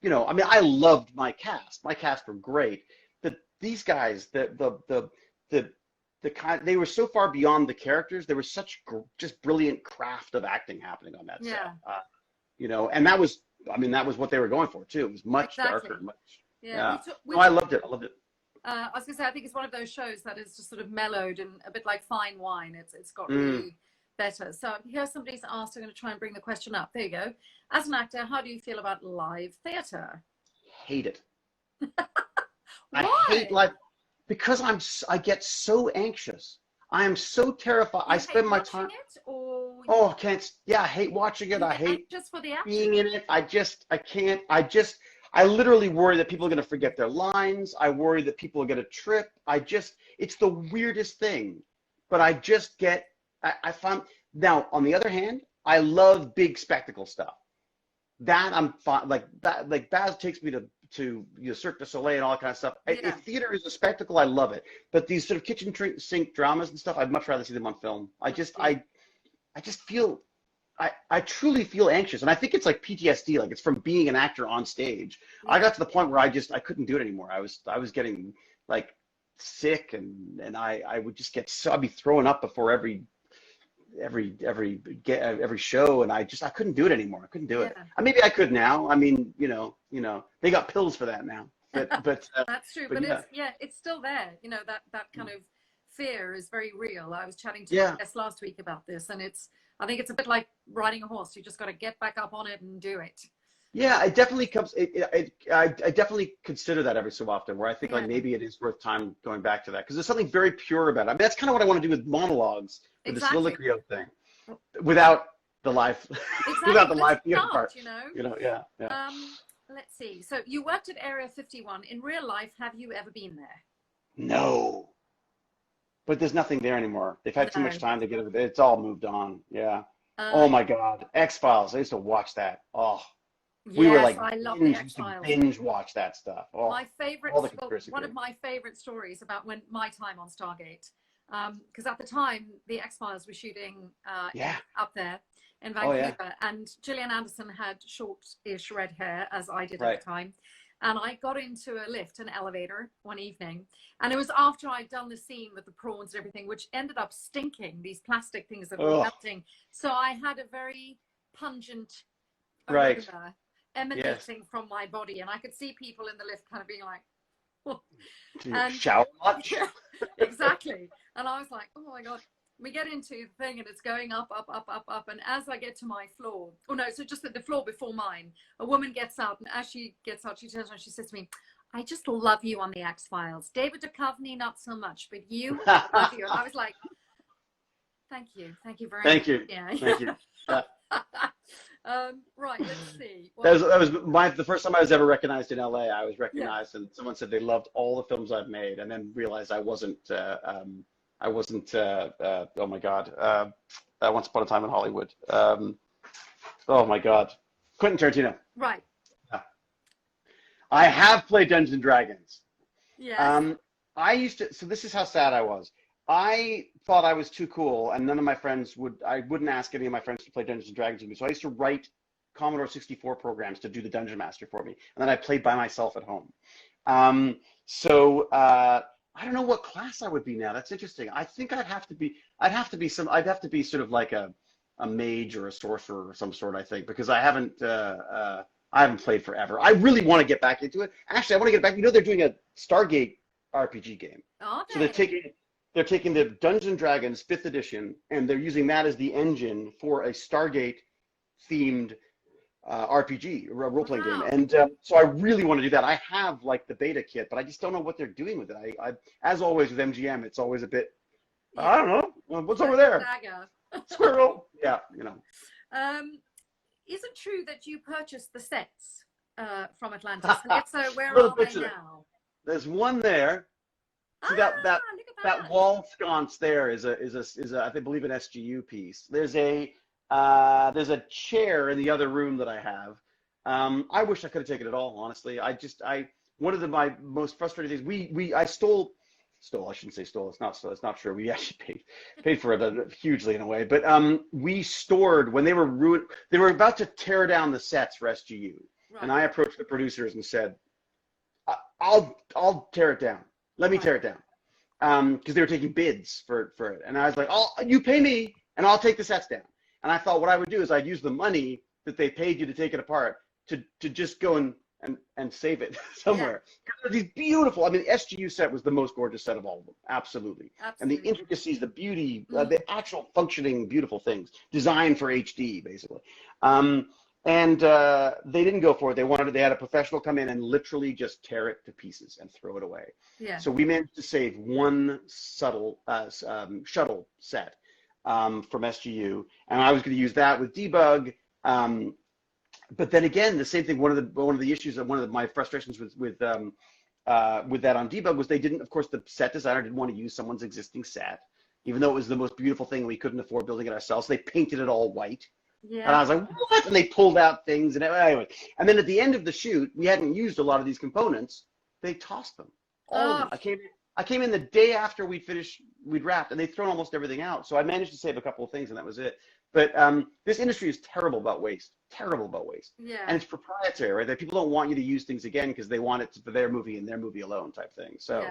I mean, I loved my cast. My cast were great, but these guys, the kind, they were so far beyond the characters. There was such just brilliant craft of acting happening on that set. Yeah. And that was what they were going for too. It was much Exactly. darker, Yeah. yeah. No, I loved it. I loved it. I was gonna say, I think it's one of those shows that is just sort of mellowed and a bit like fine wine. It's got Mm. really better. So here's somebody's asked, I'm going to try and bring the question up. There you go. As an actor, how do you feel about live theatre? Hate it. I Why? hate live because I get so anxious. I am so terrified. You I spend my hate time. watching it, or Oh, I can't. Yeah, I hate watching it. you I get hate anxious for the actor? being in it. I can't. I literally worry that people are going to forget their lines. I worry that people are going to trip. It's the weirdest thing. But I find, now, on the other hand, I love big spectacle stuff. That I'm fine. Like that, like Baz takes me to Cirque du Soleil and all that kind of stuff. Yeah. If theater is a spectacle, I love it. But these sort of kitchen sink dramas and stuff, I'd much rather see them on film. I just feel, I truly feel anxious, and I think it's like PTSD, like it's from being an actor on stage. Yeah. I got to the point where I couldn't do it anymore. I was getting like sick, and I would just I'd be throwing up before every show, and I couldn't do it anymore. I couldn't do it. Maybe I could now. I mean, they got pills for that now. But That's true. but But yeah. it's still there. That kind of fear is very real. I was chatting to Yeah. my guest last week about this, and I think it's a bit like riding a horse. You just got to get back up on it and do it. Yeah, it definitely comes. I definitely consider that every so often, where I think like Yeah. maybe it is worth time going back to that, because there's something very pure about it. I mean, that's kind of what I want to do with monologues, with the Exactly. soliloquy thing, without the live, Exactly. without the But live it's theater not, part. Yeah. Let's see. So you worked at Area 51. In real life, have you ever been there? No, but there's nothing there anymore. They've had too much No. time to get it. It's all moved on. Yeah. Oh my God, X-Files. I used to watch that. Oh, we were Yes, like I love the used to X-Files. binge watch that stuff. Oh, My favorite, all the well, conspiracy one of theories. my favorite stories about my time on Stargate, because at the time the X-Files were shooting Yeah. up there in Oh, Vancouver, yeah. and Gillian Anderson had short-ish red hair, as I did Right. at the time. And I got into an elevator one evening, and it was after I'd done the scene with the prawns and everything, which ended up stinking, these plastic things that were Ugh. melting. So I had a very pungent Right. aroma emanating from my body, and I could see people in the lift kind of being like, oh. Do you And shower much? yeah, exactly. And I was like, oh my God. We get into the thing and it's going up. And as I get to my floor, oh no, so just at the floor before mine, a woman gets out, and as she gets out, she turns around, she says to me, I just love you on the X-Files. David Duchovny, not so much, but you, I love you. And I was like, thank you very much. Thank you. Yeah. Thank you. Right, let's see. That was the first time I was ever recognized in LA. I was recognized, and someone said they loved all the films I've made, and then realized I wasn't. Oh my God. Once Upon a Time in Hollywood. Oh my God. Quentin Tarantino. Right. Yeah. I have played Dungeons and Dragons. Yes. So this is how sad I was. I thought I was too cool, and none of my friends I wouldn't ask any of my friends to play Dungeons and Dragons with me. So I used to write Commodore 64 programs to do the Dungeon Master for me, and then I played by myself at home. I don't know what class I would be now. That's interesting. I think I'd have to be sort of like a mage or a sorcerer of some sort, I think, because I haven't played forever. I really want to get back into it. Actually, I want to get back. They're doing a Stargate RPG game. So they're taking the Dungeons and Dragons 5th edition, and they're using that as the engine for a Stargate themed RPG, role-playing game. And so I really want to do that. I have like the beta kit, but I just don't know what they're doing with it. I as always with MGM, it's always a bit, I don't know, what's over there? Squirrel. Yeah, Is it true that you purchased the sets from Atlantis? And if so, where are they now? There's one there. See that wall sconce there is a I believe an SGU piece. There's a chair in the other room that I have. I wish I could have taken it all, honestly. One of my most frustrating things, I stole, I shouldn't say stole, it's not true. We actually paid for it hugely in a way, but we stored, when they were about to tear down the sets for SGU. Right. And I approached the producers and said, I'll tear it down. Let me tear it down. Because they were taking bids for it. And I was like, you pay me and I'll take the sets down. And I thought what I would do is I'd use the money that they paid you to take it apart to just go and and save it somewhere. These beautiful, I mean, the SGU set was the most gorgeous set of all of them, absolutely. And the intricacies, the beauty, the actual functioning, beautiful things, designed for HD, basically. And they didn't go for it. They had a professional come in and literally just tear it to pieces and throw it away. Yeah. So we managed to save one shuttle set from SGU, and I was going to use that with debug. But then again, the same thing. One of the issues, one of my frustrations with that on debug was they didn't, of course, the set designer didn't want to use someone's existing set, even though it was the most beautiful thing. We couldn't afford building it ourselves. They painted it all white. Yeah. And I was like, what? And they pulled out things, and anyway. And then at the end of the shoot, we hadn't used a lot of these components. They tossed them. All of them. I came in the day after we'd wrapped, and they'd thrown almost everything out. So I managed to save a couple of things, and that was it. But this industry is terrible about waste. Terrible about waste. Yeah. And it's proprietary, right? That people don't want you to use things again because they want it for their movie and their movie alone type thing. So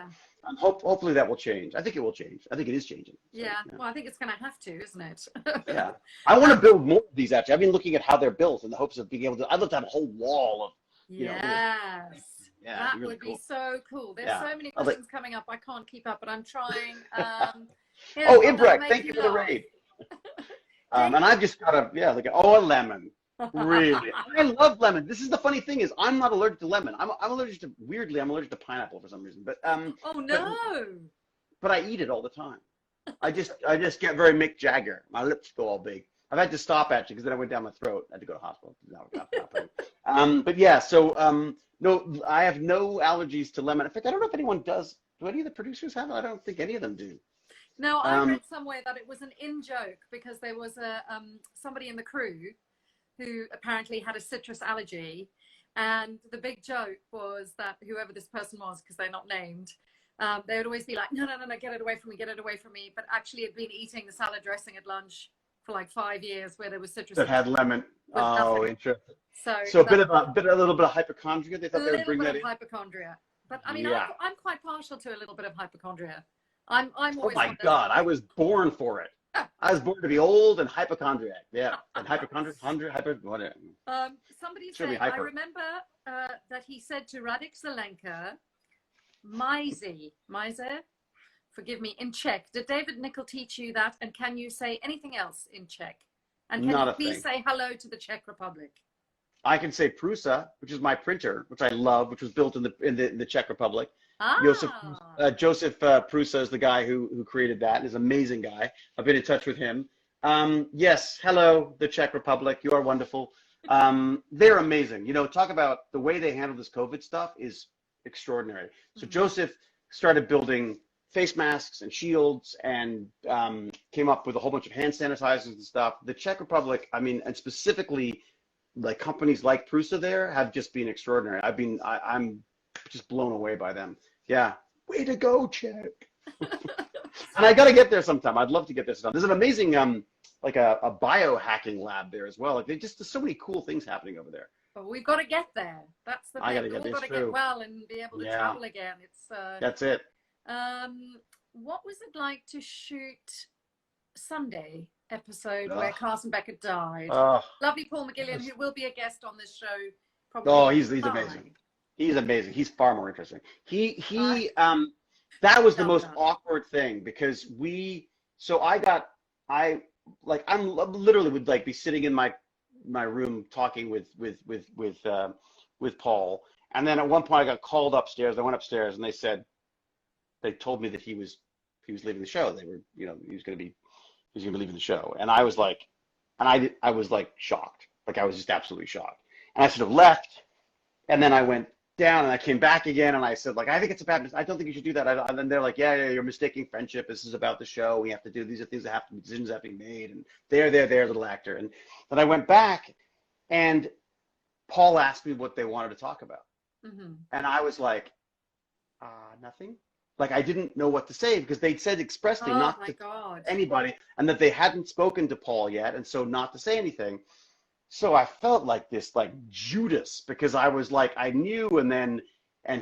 hopefully that will change. I think it will change. I think it is changing. So, yeah. Well, I think it's going to have to, isn't it? Yeah. I want to build more of these, actually. I've been looking at how they're built in the hopes of being able to. I'd love to have a whole wall of, yeah, that really would cool. be so cool. There's so many I'll questions coming up. I can't keep up, but I'm trying. Ibrek, thank you for the raid. And I've just got a lemon. Really, I love lemon. This is the funny thing is I'm not allergic to lemon. I'm allergic to I'm allergic to pineapple for some reason. But oh no! But I eat it all the time. I just get very Mick Jagger. My lips go all big. I've had to stop actually because then I went down my throat. I had to go to the hospital. But yeah, so no, I have no allergies to lemon. In fact, I don't know if anyone does. Do any of the producers have it? I don't think any of them do. No, I read somewhere that it was an in-joke because there was somebody in the crew who apparently had a citrus allergy, and the big joke was that whoever this person was, because they're not named, they would always be like, no, get it away from me, but actually had been eating the salad dressing at lunch for like 5 years where there was citrus that had lemon. Oh, interesting. So a little bit of hypochondria. They thought they would bring that in. Hypochondria, but I mean, yeah. I'm quite partial to a little bit of hypochondria. I'm always. Oh my God! I was born for it. I was born to be old and hypochondriac. Yeah, and hypochondriac, whatever. Somebody said, I remember that he said to Radek Zelenka, Mize, forgive me, in Czech. Did David Nickel teach you that? And can you say anything else in Czech? And can you please say hello to the Czech Republic? I can say Prusa, which is my printer, which I love, which was built in the Czech Republic. Joseph Prusa is the guy who created that. He's an amazing guy. I've been in touch with him. Yes, hello, the Czech Republic. You are wonderful. They're amazing. You know, talk about the way they handle this COVID stuff is extraordinary. So Joseph started building face masks and shields and came up with a whole bunch of hand sanitizers and stuff. The Czech Republic, I mean, and specifically like companies like Prusa there have just been extraordinary. I'm just blown away by them. Yeah, way to go, Czech. And I got to get there sometime. I'd love to get there sometime. There's an amazing like a biohacking lab there as well. Like there's so many cool things happening over there. But we've got to get there. That's the thing. We've got to get well and be able to travel again. That's it. What was it like to shoot Sunday episode where Carson Beckett died? Lovely Paul McGillian, who will be a guest on this show. Probably he's amazing. He's amazing. He's far more interesting. That was the most awkward thing because I'm literally would like be sitting in my room talking with Paul, and then at one point I got called upstairs. I went upstairs and they told me that he was leaving the show. They were, he was gonna be leaving the show, and I was like, I was like shocked. Like I was just absolutely shocked, and I sort of left, and then I went down and I came back again and I said, like, I think it's a bad, I don't think you should do that. And then they're like, yeah, you're mistaking friendship. This is about the show. We have to do, these are things that have to be, decisions have to be made. And there, little actor. And then I went back and Paul asked me what they wanted to talk about. Mm-hmm. And I was like, nothing. Like, I didn't know what to say because they'd said expressly not to anybody and that they hadn't spoken to Paul yet. And so not to say anything. So I felt like this, like Judas, because I was like, I knew, and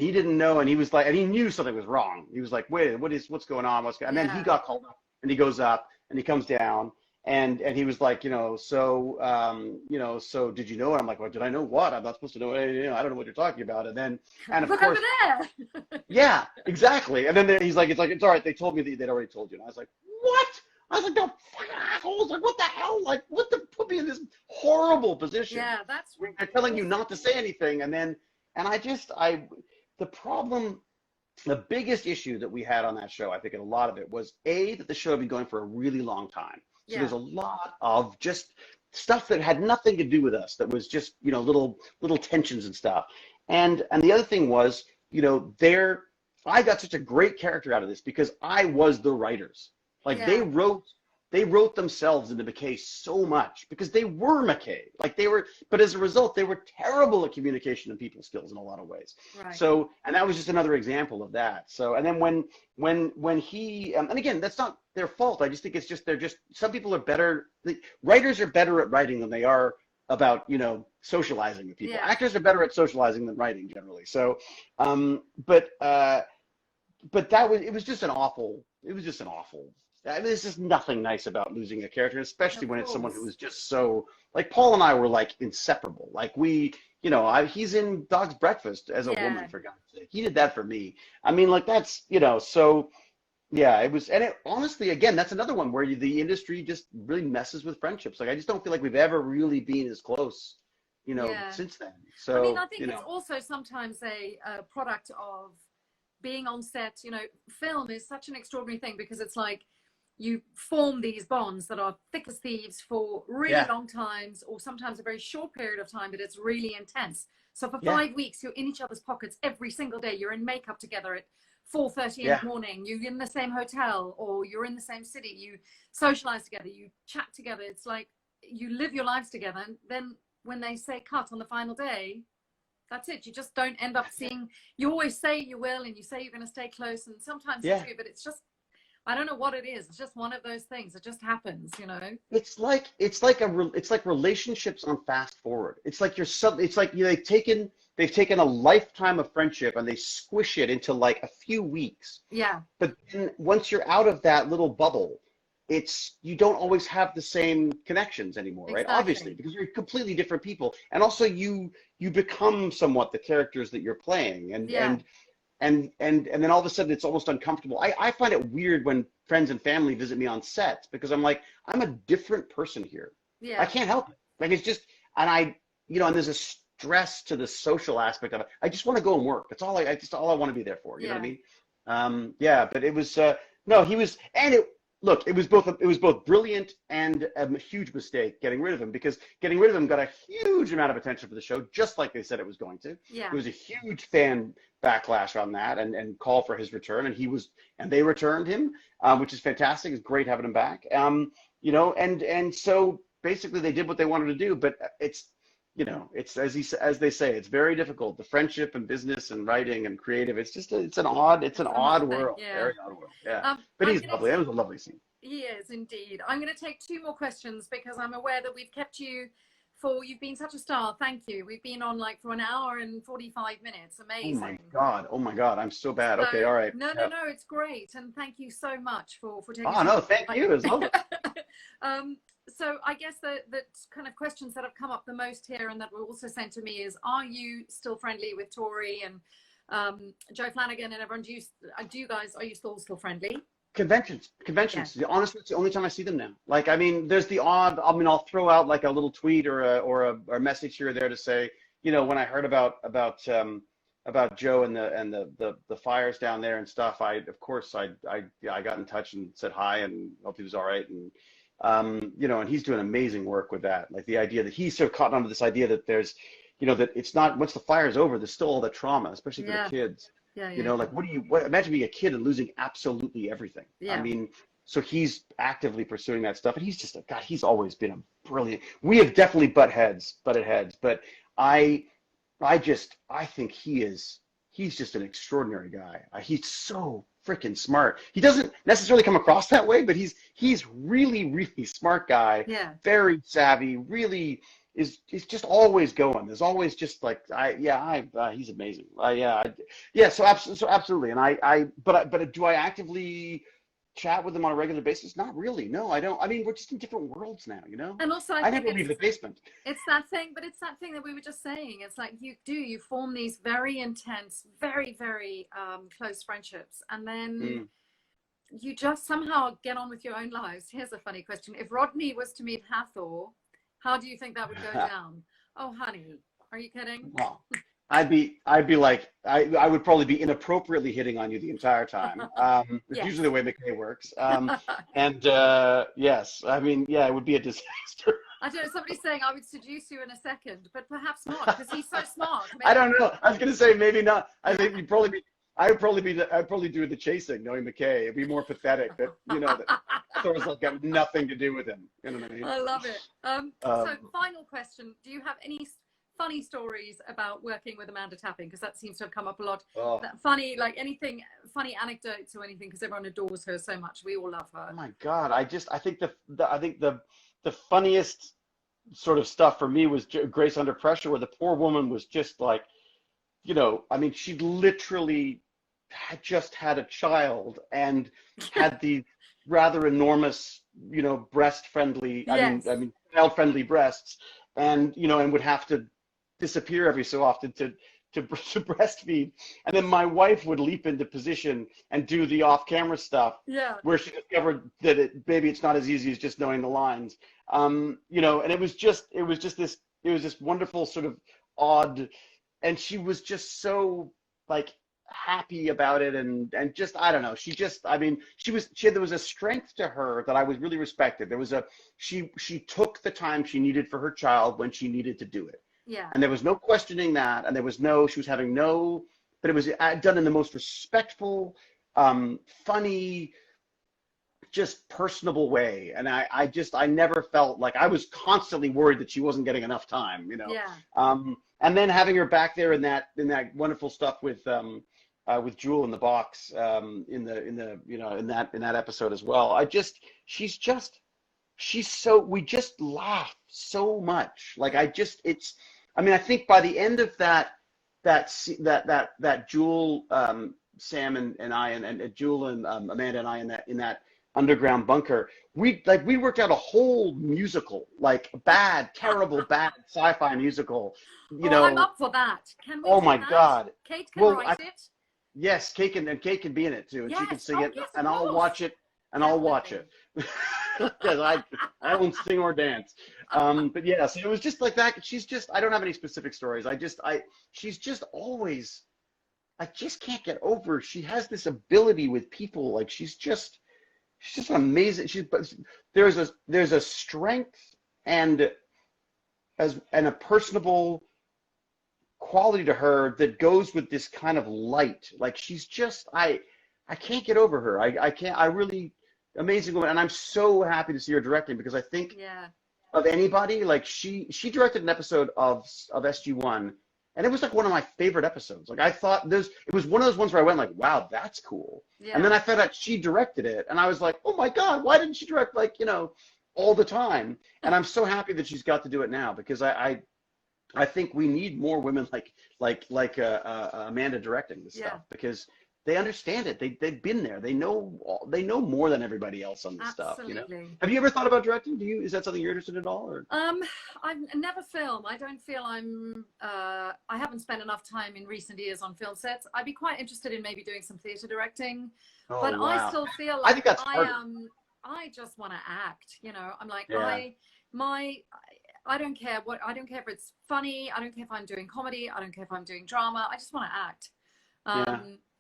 he didn't know, and he was like, and he knew something was wrong. He was like, wait, what's going on? And then he got called up, and he goes up, and he comes down, And he was like, so did you know? And I'm like, well, did I know what? I'm not supposed to know. I don't know what you're talking about. And of Look course, over there. yeah, exactly. And then he's like, it's all right. They told me that they'd already told you. And I was like, what? I was like, no fucking assholes. Like, what the hell? Like, what the put me in this horrible position? Yeah, that's Where they're telling you awful. not to say anything. The problem, the biggest issue that we had on that show, I think, and a lot of it was that the show had been going for a really long time. So Yeah, there's a lot of just stuff that had nothing to do with us. That was just, little tensions and stuff. And the other thing was, I got such a great character out of this because I was the writers. Like yeah, they wrote themselves into McKay so much because they were McKay. But as a result, they were terrible at communication and people skills in a lot of ways. right. So, and that was just another example of that. So, and then when he, and again, that's not their fault. I just think some people are better. Writers are better at writing than they are about, socializing with people. Yeah, Actors are better at socializing than writing generally. So, but it was just an awful. I mean, there's just nothing nice about losing a character, especially of when it's someone who course. was just so like Paul and I were like inseparable. Like he's in Dog's Breakfast as a Yeah, woman, for God's sake. He did that for me. I mean, like that's so yeah. It was, and it honestly, again, that's another one where the industry just really messes with friendships. Like I just don't feel like we've ever really been as close, yeah. since then. I mean, So I think it's also sometimes a product of being on set. Film is such an extraordinary thing because it's like you form these bonds that are thick as thieves for really yeah, long times, or sometimes a very short period of time, but it's really intense. So for yeah, 5 weeks, you're in each other's pockets every single day. You're in makeup together at 4:30 in yeah. the morning. You're in the same hotel, or you're in the same city. You socialize together. You chat together. It's like you live your lives together. And then when they say cut on the final day, that's it. You just don't end up seeing. You always say you will, and you say you're going to stay close, and sometimes you Yeah. do, but it's just, I don't know what it is. It's just one of those things. It just happens. It's like relationships on fast forward. It's like it's like they've taken a lifetime of friendship and they squish it into like a few weeks. Yeah, But then once you're out of that little bubble, you don't always have the same connections anymore, right? Obviously, exactly. because you're completely different people. And also you become somewhat the characters that you're playing. And Yeah, and and then all of a sudden it's almost uncomfortable. I find it weird when friends and family visit me on set because I'm like, I'm a different person here. I yeah, can't help it. Like it's just, and there's a stress to the social aspect of it. I just want to go and work. That's all I want to be there for. You know what I yeah, mean? Yeah, but it was, no, he was, and look, it was both brilliant and a huge mistake getting rid of him because getting rid of him got a huge amount of attention for the show, just like they said it was going to. yeah. There was a huge fan backlash on that and call for his return, and they returned him, which is fantastic. It's great having him back. And so basically they did what they wanted to do, but it's as they say, it's very difficult. The friendship and business and writing and creative, it's an odd Thing. world, Yeah. very odd world. Yeah, but I'm he's gonna lovely. That was a lovely scene. He is indeed. I'm going to take two more questions because I'm aware that we've kept you you've been such a star. Thank you. We've been on like for an hour and 45 minutes. Amazing. Oh my God, I'm so bad. So Okay, all right. no, Yeah. it's great. And thank you so much for taking Oh time. no, thank you. It was lovely. So I guess the kind of questions that have come up the most here and that were also sent to me is, are you still friendly with Tori and Joe Flanagan and everyone? Are you still friendly? Conventions. Yeah. Honestly, it's the only time I see them now. Like, I mean, there's the odd. I mean, I'll throw out like a little tweet or a message here or there to say, when I heard about Joe and the fires down there and stuff, I got in touch and said hi and hope he was all right. And and he's doing amazing work with that. Like the idea that he's sort of caught onto this idea that there's, that it's not, once the fire's over, there's still all the trauma, especially for the kids. Yeah. Like imagine being a kid and losing absolutely everything. I Yeah. mean, so he's actively pursuing that stuff, and he's just God, he's always been a brilliant. We have definitely butted heads, but I think he's just an extraordinary guy. He's so freaking smart. He doesn't necessarily come across that way, but he's really, really smart guy. Yeah. Very savvy, really is just always going. There's always just like he's amazing. So absolutely. And but do I actively chat with them on a regular basis? Not really. No, I don't. I mean, we're just in different worlds now, you know? And also, I never leave the basement. It's that thing, but it's that thing that we were just saying. It's like you form these very intense, very, very close friendships, and then you just somehow get on with your own lives. Here's a funny question. If Rodney was to meet Hathor, how do you think that would go down? Oh, honey, are you kidding? Well, I'd be like, I would probably be inappropriately hitting on you the entire time. It's Yes. usually the way McKay works. Yes, I mean, yeah, it would be a disaster. I don't know, somebody's saying I would seduce you in a second, but perhaps not, because he's so smart. Maybe. I don't know. I was gonna say maybe not. I think I'd probably do the chasing, knowing McKay. It'd be more pathetic that, you know, that Thor's like got nothing to do with him. You know what I mean? I love it. So final question, do you have any funny stories about working with Amanda Tapping? Because that seems to have come up a lot. Oh. Funny, like anything, funny anecdotes or anything, because everyone adores her so much. We all love her. Oh my God. I think the funniest sort of stuff for me was Grace Under Pressure, where the poor woman was just like, you know, I mean, she literally had just had a child and had these rather enormous, you know, breast-friendly, Yes. I mean, child-friendly breasts, and, you know, and would have to disappear every so often to breastfeed. And then my wife would leap into position and do the off-camera stuff, Yeah. where she discovered that maybe it's not as easy as just knowing the lines. You know, and it was this wonderful sort of odd, and she was just so like happy about it, and just, I don't know, there was a strength to her that I was really respected. She took the time she needed for her child when she needed to do it. Yeah. And there was no questioning that, and she was having no, but it was done in the most respectful, funny, just personable way. And I never felt like, I was constantly worried that she wasn't getting enough time, you know? Yeah. And then having her back there in that wonderful stuff with Jewel in the box, in that episode as well. We just laugh so much. Like, I mean, I think by the end of that Jewel, Sam and I, and Jewel and Amanda and I in that underground bunker, we worked out a whole musical, like terrible bad sci-fi musical. You know, I'm up for that. Can we? Oh do my that? God! Kate can write it. Yes, Kate can be in it too, and Yes. she can sing Oh, it, yes, and of I'll course. watch it, because I won't sing or dance. But yeah, so it was just like that. I don't have any specific stories. She's just always, I just can't get over. She has this ability with people. Like, she's just amazing. There's a strength and a personable quality to her that goes with this kind of light. Like, she's just, I can't get over her. I really, amazing woman. And I'm so happy to see her directing, because I think of anybody, like, she directed an episode of SG1, and it was like one of my favorite episodes. Like, I thought it was one of those ones where I went like, wow, that's cool. Yeah. And then I found out she directed it, and I was like, oh my God, why didn't she direct, like, you know, all the time? And I'm so happy that she's got to do it now, because I think we need more women like Amanda directing this stuff, because they understand it. They've been there. They know more than everybody else on this stuff. You know. Have you ever thought about directing? Is that something you're interested in at all? Or? I've never filmed. I don't feel I haven't spent enough time in recent years on film sets. I'd be quite interested in maybe doing some theater directing, but wow. I still feel like I think that's harder. I just want to act. You know, I'm like I don't care if it's funny. I don't care if I'm doing comedy. I don't care if I'm doing drama. I just want to act.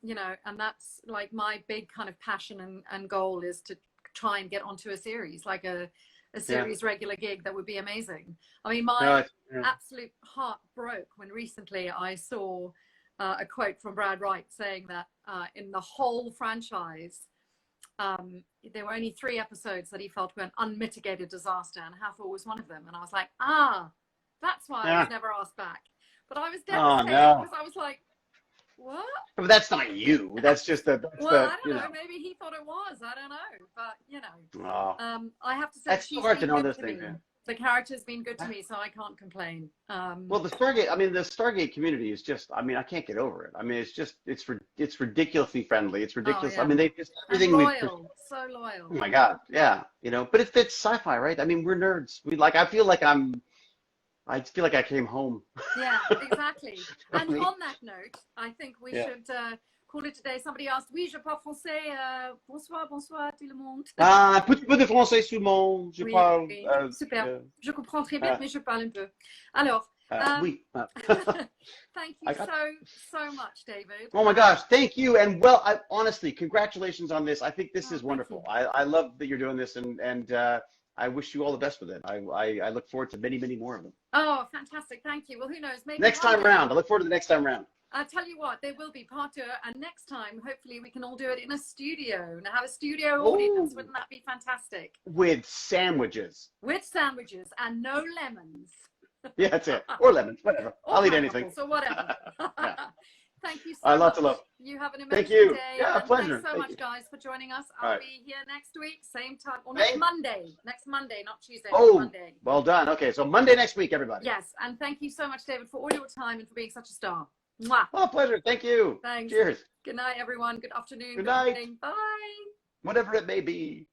You know, and that's like my big kind of passion and goal, is to try and get onto a series, like a series regular gig. That would be amazing. I mean, my absolute heart broke when recently I saw a quote from Brad Wright saying that in the whole franchise, there were only 3 episodes that he felt were an unmitigated disaster, and Hathor was one of them. And I was like, that's why I was never asked back. But I was devastated because I was like, what? But that's not you. That's just I don't know. Maybe he thought it was. I don't know. But you know, I have to say, that's so hard to know those things. The character's been good to me, so I can't complain. Well, the Stargate community is just, I mean, I can't get over it. I mean, it's ridiculously friendly. It's ridiculous. Oh, yeah. I mean, they just, And everything loyal, so loyal. oh my God. Yeah. You know, but it's sci-fi, right? I mean, we're nerds. I feel like I came home. Yeah, exactly. And mean- on that note, I think we should call it today. Somebody asked, oui, je parle français. Bonsoir, bonsoir, tout le monde. Ah, un petit peu de français sous mon, je Oui, parle. oui. Super. Je comprends très bien, mais je parle un peu. Alors, oui. thank you so much, David. Oh my gosh, thank you. And well, honestly, congratulations on this. I think this is wonderful. I love that you're doing this, and I wish you all the best with it. I look forward to many, many more of them. Oh, fantastic. Thank you. Well, who knows? Maybe Next time round. I look forward to the next time round. I'll tell you what, there will be part 2, and next time, hopefully, we can all do it in a studio and have a studio audience. Wouldn't that be fantastic? With sandwiches. With sandwiches and no lemons. Yeah, that's it. Or lemons, whatever. Or I'll eat anything. So whatever. Yeah. Thank you so much. Lots of love. You have an amazing Thank you. day. Yeah, a and pleasure. Thanks so much, guys, for joining us. I'll be here next week, same time. Or next Monday. Next Monday, not Tuesday. Oh, Monday. Well done. Okay, so Monday next week, everybody. Yes, and thank you so much, David, for all your time and for being such a star. Mwah. Oh, pleasure. Thank you. Thanks. Cheers. Good night, everyone. Good afternoon. Good night. Evening. Bye. Whatever it may be.